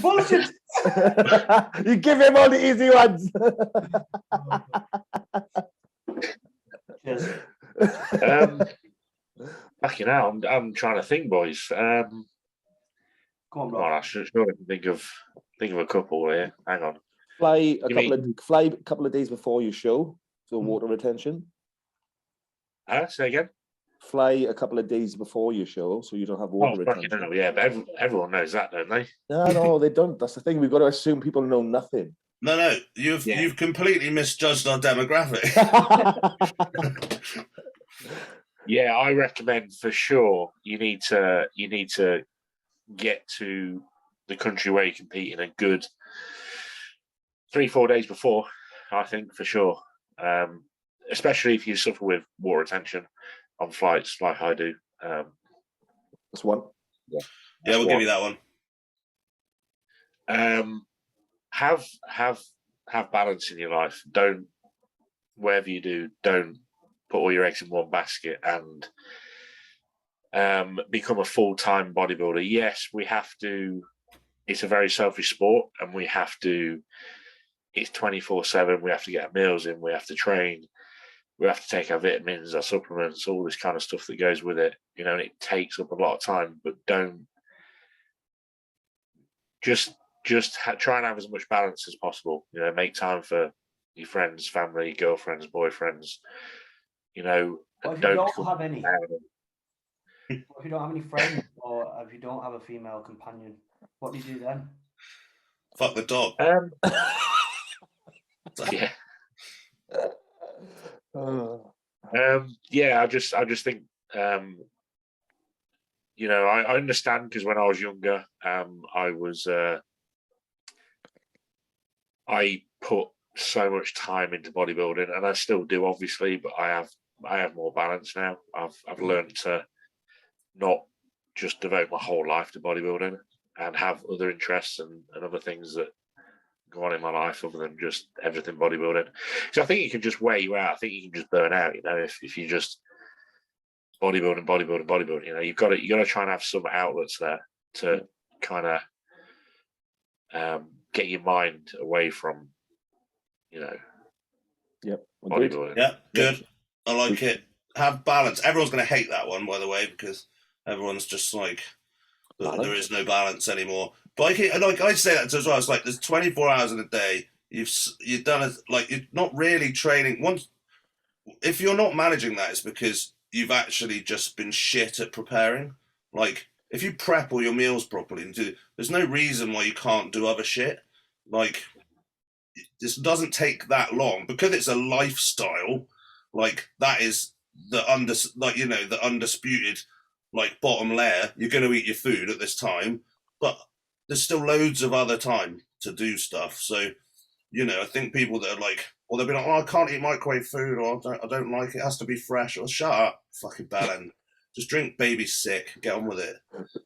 Bullshit. You give him all the easy ones. Cheers. Fucking hell, I'm trying to think, boys. Go on, Rob. I should think of a couple here. Hang on. Fly a couple of days before your show for water retention. Say again. Fly a couple of days before your show so you don't have water retention. Hell, yeah, but everyone knows that, don't they? No, they don't. That's the thing. We've got to assume people know nothing. No, you've completely misjudged our demographic. Yeah, I recommend for sure you need to get to the country where you compete in a good 3-4 days before. I think for sure, especially if you suffer with water retention on flights like I do. That's one. Yeah, we'll give you that one. Have balance in your life. Don't, whatever you do, don't put all your eggs in one basket and become a full-time bodybuilder. Yes, we have to. It's a very selfish sport, and we have to. It's 24/7. We have to get our meals in. We have to train. We have to take our vitamins, our supplements, all this kind of stuff that goes with it. You know, and it takes up a lot of time. But don't try and have as much balance as possible. You know, make time for your friends, family, girlfriends, boyfriends. You know, What if you don't have any? If you don't have any friends, or if you don't have a female companion, what do you do then? Fuck the dog. Yeah. Yeah, I just think you know, I understand, because when I was younger, I put so much time into bodybuilding, and I still do, obviously, but I have more balance now. I've learned to not just devote my whole life to bodybuilding and have other interests and other things that go on in my life other than just everything bodybuilding. So I think it can just wear you out. I think you can just burn out, you know, if you just bodybuilding. You know, you got to try and have some outlets there to kind of get your mind away from, you know, bodybuilding. Yeah, good. I like it. Have balance. Everyone's going to hate that one, by the way, because everyone's just like, there is no balance anymore. But I say that as well. It's like there's 24 hours in a day. You've done it, like, you're not really training. If you're not managing that, it's because you've actually just been shit at preparing. Like, if you prep all your meals properly, there's no reason why you can't do other shit. Like, this doesn't take that long because it's a lifestyle. Like, that is the undisputed, like, bottom layer. You're going to eat your food at this time, but there's still loads of other time to do stuff. So, you know, I think people that are like, or they'll be like, oh, I can't eat microwave food, or I don't like it. It has to be fresh. Or shut up, fucking bellend. Just drink baby sick. Get on with it.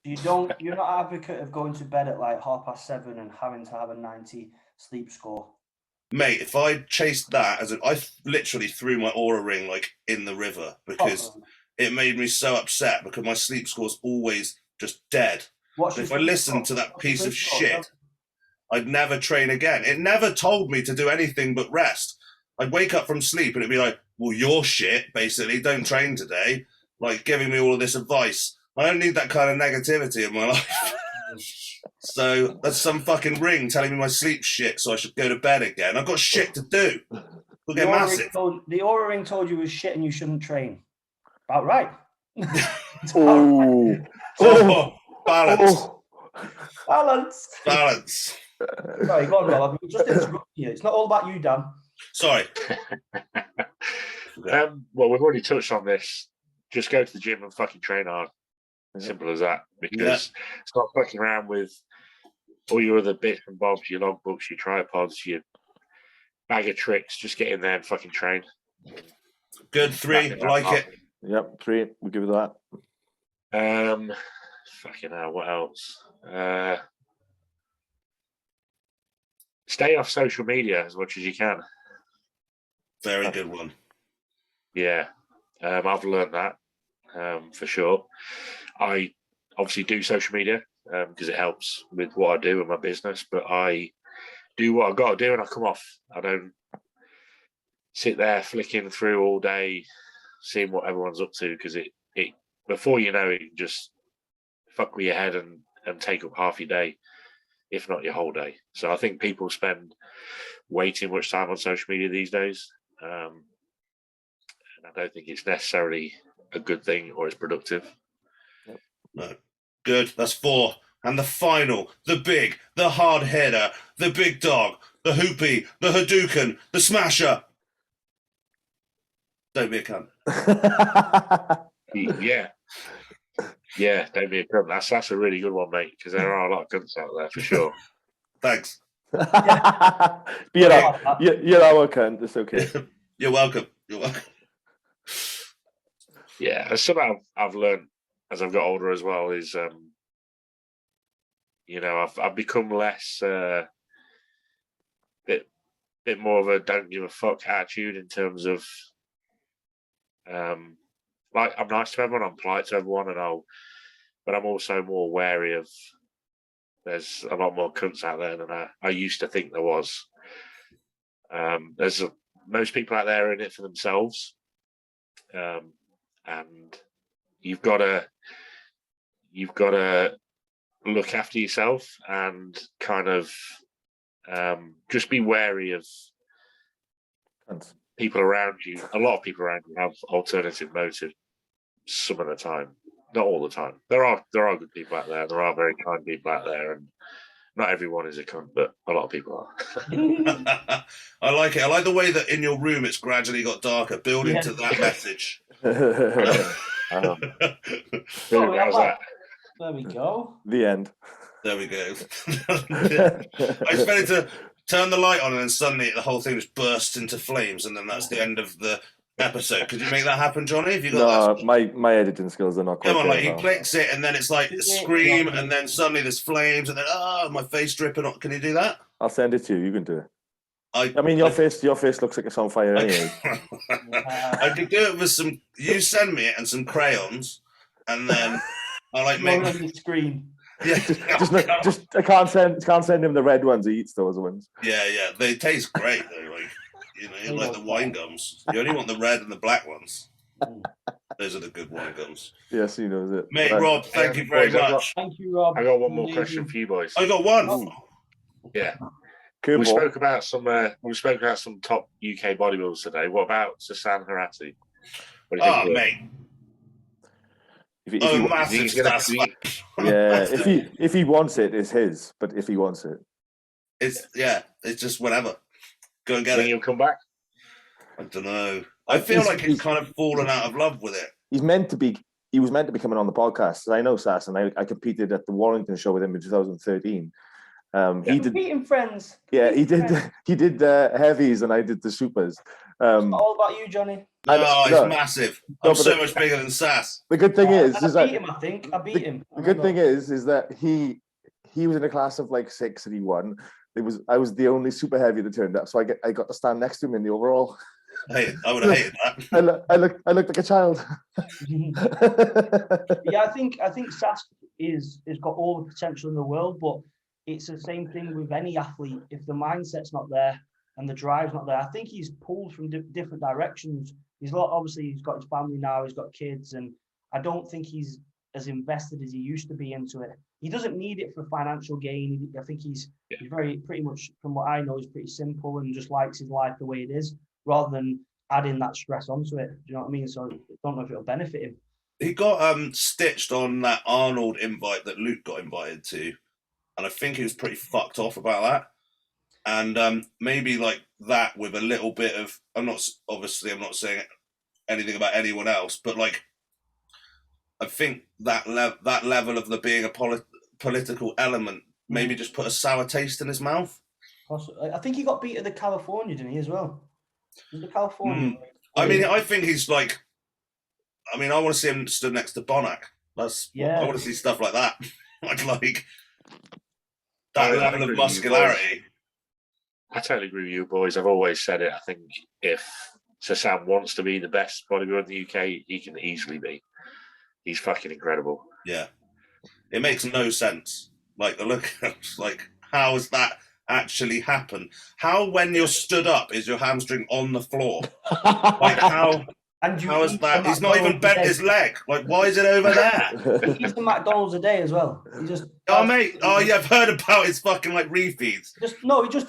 You're not an advocate of going to bed at like 7:30 and having to have a 90 sleep score. Mate, if I chased that I literally threw my Aura ring like in the river because it made me so upset because my sleep score's always just dead. If I listened to that piece of shit, I'd never train again. It never told me to do anything but rest. I'd wake up from sleep and it'd be like, well, you're shit, basically. Don't train today. Like, giving me all of this advice. I don't need that kind of negativity in my life. So that's some fucking ring telling me my sleep's shit, so I should go to bed again. I've got shit to do. We'll get massive. The Aura ring told you was shit and you shouldn't train. About right. Balance. Balance. Balance. Sorry, go on, Rob. I'm just interrupting you. It's not all about you, Dan. Sorry. Well, we've already touched on this. Just go to the gym and fucking train hard. Simple as that. Because stop fucking around with all your other bits and bobs, your logbooks, your tripods, your bag of tricks. Just get in there and fucking train. Good 3. I like it. Yep, 3. We'll give you that. Fucking hell, what else? Stay off social media as much as you can. Very good one. Yeah, I've learned that for sure. I obviously do social media because it helps with what I do in my business, but I do what I've got to do and I come off. I don't sit there flicking through all day, seeing what everyone's up to, because it before you know it, you just fuck with your head and take up half your day, if not your whole day. So I think people spend way too much time on social media these days. And I don't think it's necessarily a good thing or it's productive. No. Good. That's 4. And the final, the hard hitter, the big dog, the hoopy, the Hadouken, the smasher. Don't be a cunt. Yeah. Yeah, don't be a cunt. That's a really good one, mate, because there are a lot of cunts out there for sure. Thanks. You're our cunt. It's okay. You're welcome. You're welcome. Yeah, and something I've learned as I've got older as well is, I've become less, bit more of a don't give a fuck attitude in terms of, like, I'm nice to everyone, I'm polite to everyone, but I'm also more wary of. There's a lot more cunts out there than I used to think there was. Most people out there are in it for themselves, and you've got to look after yourself and kind of just be wary of people around you. A lot of people around you have alternative motives some of the time. Not all the time. There are good people out there. There are very kind people out there, and not everyone is a cunt, but a lot of people are. I like it. I like the way that in your room it's gradually got darker, building to that message. How's that? There we go. The end. There we go. I expected to turn the light on and then suddenly the whole thing just bursts into flames, and then that's the end of the episode. Could you make that happen, Johnny? Have you got that? My editing skills are not quite Come on, there like he now. clicks it and then it's like a scream and then suddenly there's flames and then my face dripping. Can you do that? I'll send it to you. You can do it. I mean, your face looks like it's on fire anyway. I could do it with some. You send me it and some crayons, and then I like make on the screen. Yeah, just I can't send him the red ones. He eats those ones. Yeah. They taste great though. Like you like the wine gums. You only want the red and the black ones. Those are the good wine gums. Yes, he knows it. Mate, Rob, thank you very much. Thank you, Rob. I got one more question for you boys. I got one. Yeah. Cool. We spoke about some top UK bodybuilders today. What about Sasan Harati? What do you think? Mate. Massive stuff. Yeah, if he wants it, it's his. But if he wants it, it's just whatever. Go and get When it. you'll come back? I don't know. I feel like he's kind of fallen out of love with it. He was meant to be coming on the podcast. I know Sass, and I competed at the Warrington show with him in 2013. He did Competing friends. Yeah, he did heavies and I did the supers. It's not all about you, Johnny. He's massive. I'm so much bigger than Sass. The good thing is I beat him. I think I beat him. The good thing is that he was in a class of like 6 and he won. I was the only super heavy that turned up, so I got to stand next to him in the overall. Hey, I would have hated that. I looked like a child. Yeah, I think Sass is got all the potential in the world, but it's the same thing with any athlete. If the mindset's not there and the drive's not there, I think he's pulled from different directions. Obviously he's got his family now, he's got kids, and I don't think he's as invested as he used to be into it. He doesn't need it for financial gain. I think he's pretty much, from what I know, he's pretty simple and just likes his life the way it is, rather than adding that stress onto it. Do you know what I mean? So I don't know if it'll benefit him. He got stitched on that Arnold invite that Luke got invited to, and I think he was pretty fucked off about that. And maybe like that with a little bit of, I'm not saying anything about anyone else, but like I think that level of the being a political element maybe just put a sour taste in his mouth. I think he got beat at the California, didn't he, as well? The California. I mean, I think he's like, I want to see him stood next to Bonac. I want to see stuff like that. like that level of muscularity. I totally agree with you, boys. I've always said it. I think if Sasan wants to be the best bodybuilder in the UK, he can easily be. He's fucking incredible. Yeah. It makes no sense. Like, the look, like, how has that actually happened? How, when you're stood up, is your hamstring on the floor? Like, how is that? He's not even bent his leg. Like, why is it over there? He eats the McDonald's a day as well. He just. Mate. Yeah, I've heard about his fucking, like, refeeds.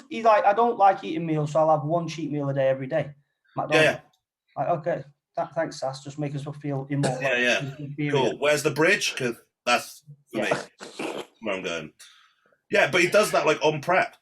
He's like, I don't like eating meals, so I'll have one cheat meal a day every day. McDonald's. Yeah. Like, okay. Thanks, Sass. Just make us feel immortal. Yeah. Cool. Where's the bridge? Because that's for me where I'm going. Yeah, but he does that like on prep.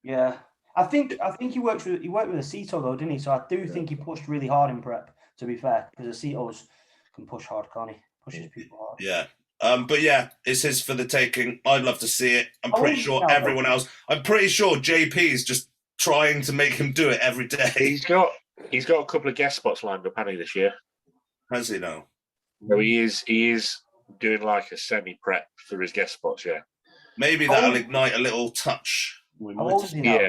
Yeah. I think he worked with Aceto though, didn't he? So I do think he pushed really hard in prep. To be fair, because Acetos can push hard, can't he? Pushes people hard. Yeah. But yeah, it's his for the taking. I'd love to see it. I'm pretty sure everyone else. I'm pretty sure JP is just trying to make him do it every day. He's got a couple of guest spots lined up, hasn't he, this year? Has he now? No, he is doing like a semi-prep for his guest spots, yeah. Maybe that'll ignite a little touch. How old is he now? Yeah.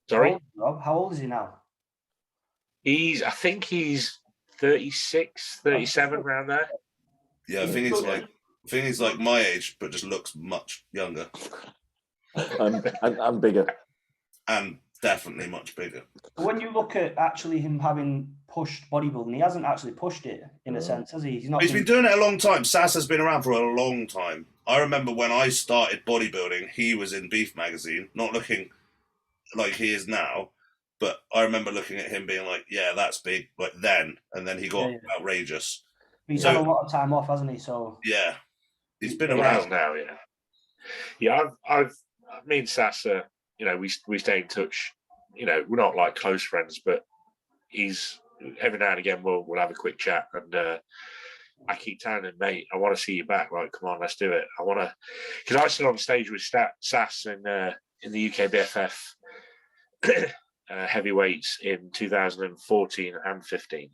Sorry? How old is he now? I think he's 36, 37, around there. Yeah, I think he's like my age, but just looks much younger. and bigger. And definitely much bigger. When you look at actually him having pushed bodybuilding, he hasn't actually pushed it in a sense, has he? He's been doing it a long time. Sass has been around for a long time. I remember when I started bodybuilding, he was in Beef magazine, not looking like he is now, but I remember looking at him being like, yeah, that's big, like then, and then he got outrageous. He's had a lot of time off, hasn't he? So yeah, he's been around now. Yeah. I've me and Sass, we stay in touch. We're not like close friends, but he's every now and again we'll have a quick chat, and I keep telling him, mate, I want to see you back. Like, come on, let's do it. I want to, because I stood on stage with Sass in the UK BFF heavyweights in 2014 and 15.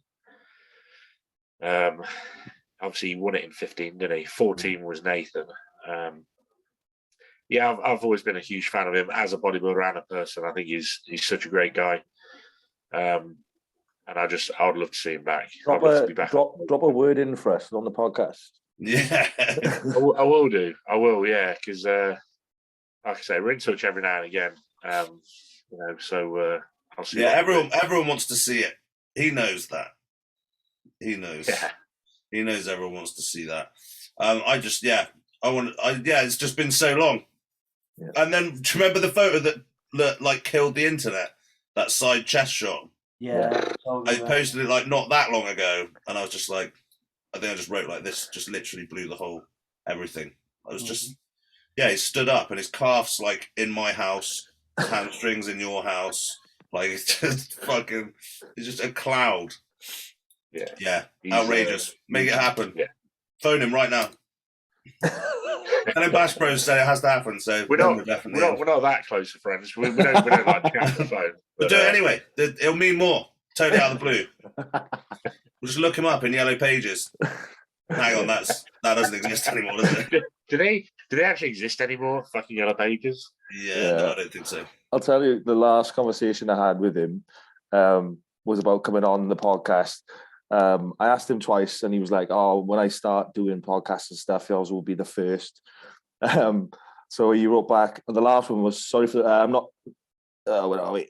Obviously, he won it in 15, didn't he? 14 was Nathan. I've always been a huge fan of him as a bodybuilder and a person. I think he's such a great guy. And I would love to see him back. Drop a word in for us on the podcast. Yeah. I will do. I will, yeah, because like I say, we're in touch every now and again. So I'll see. Yeah, everyone wants to see it. He knows that. He knows. Yeah. He knows everyone wants to see that. It's just been so long. Yeah. And then, do you remember the photo that like killed the internet? That side chest shot. Yeah. I posted it like not that long ago, and I was just like, I think I just wrote like this, just literally blew the whole everything. I was just, he stood up and his calf's like in my house, hamstrings in your house, like it's just fucking, it's just a cloud. Yeah, outrageous. Make it happen. Yeah. Phone him right now. I know Bash Bros said it has to happen, so we're not that close to friends. We don't like chat on the phone. But do it anyway. It'll mean more. Totally out of the blue. We'll just look him up in Yellow Pages. Hang on, that doesn't exist anymore, does it? Do they actually exist anymore? Fucking Yellow Pages? Yeah, no, I don't think so. I'll tell you, the last conversation I had with him was about coming on the podcast. I asked him twice, and he was like, "Oh, when I start doing podcasts and stuff, yours will be the first." So he wrote back. The last one was, "Sorry for I'm not. Where are we?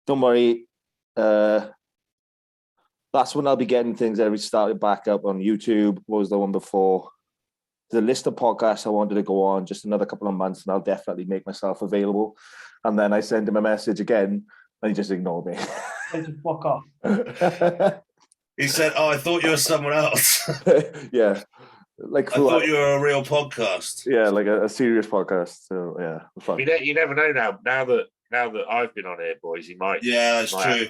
Don't worry. That's when I'll be getting things every started back up on YouTube. What was the one before? The list of podcasts I wanted to go on, just another couple of months, and I'll definitely make myself available." And then I sent him a message again, and he just ignored me. Fuck off. He said, "Oh, I thought you were someone else." Yeah, like I thought you were a real podcast. Yeah, like a serious podcast. So yeah, fun. You never know now that I've been on here, boys. He might. Yeah, that's true.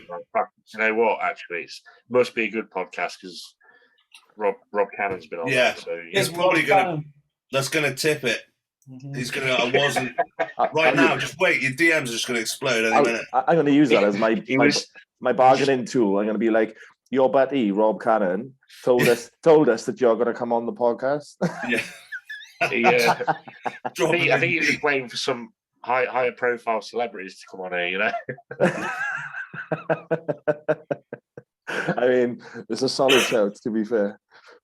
You know what? Actually, it must be a good podcast because Rob Cannon's been on. Yeah, there, so he's probably that's gonna tip it. Mm-hmm. He's gonna. I wasn't right now. Just wait. Your DMs are just gonna explode any minute. I'm gonna use that as my bargaining tool. I'm gonna be like, your buddy Rob Cannon told us that you're going to come on the podcast. Yeah, I think he's just waiting for some higher profile celebrities to come on here. You know. I mean, it's a solid shout, to be fair.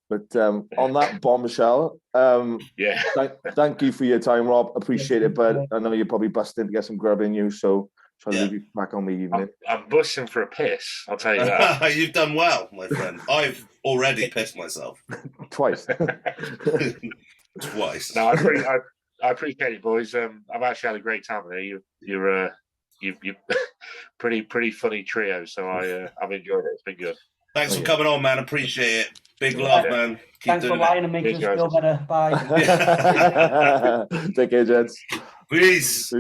But on that bombshell, thank you for your time, Rob. Appreciate it, but I know you're probably busting to get some grub in you, so try to leave you back on the evening. I'm busting for a piss, I'll tell you that. You've done well, my friend. I've already pissed myself. Twice. Twice. No, I appreciate it, boys. I've actually had a great time with you. You're pretty funny trio, so I've enjoyed it. It's been good. Thanks for coming on, man. Appreciate it. Big love, man. Thanks for lying and making us feel better. Bye. Take care, gents. Peace.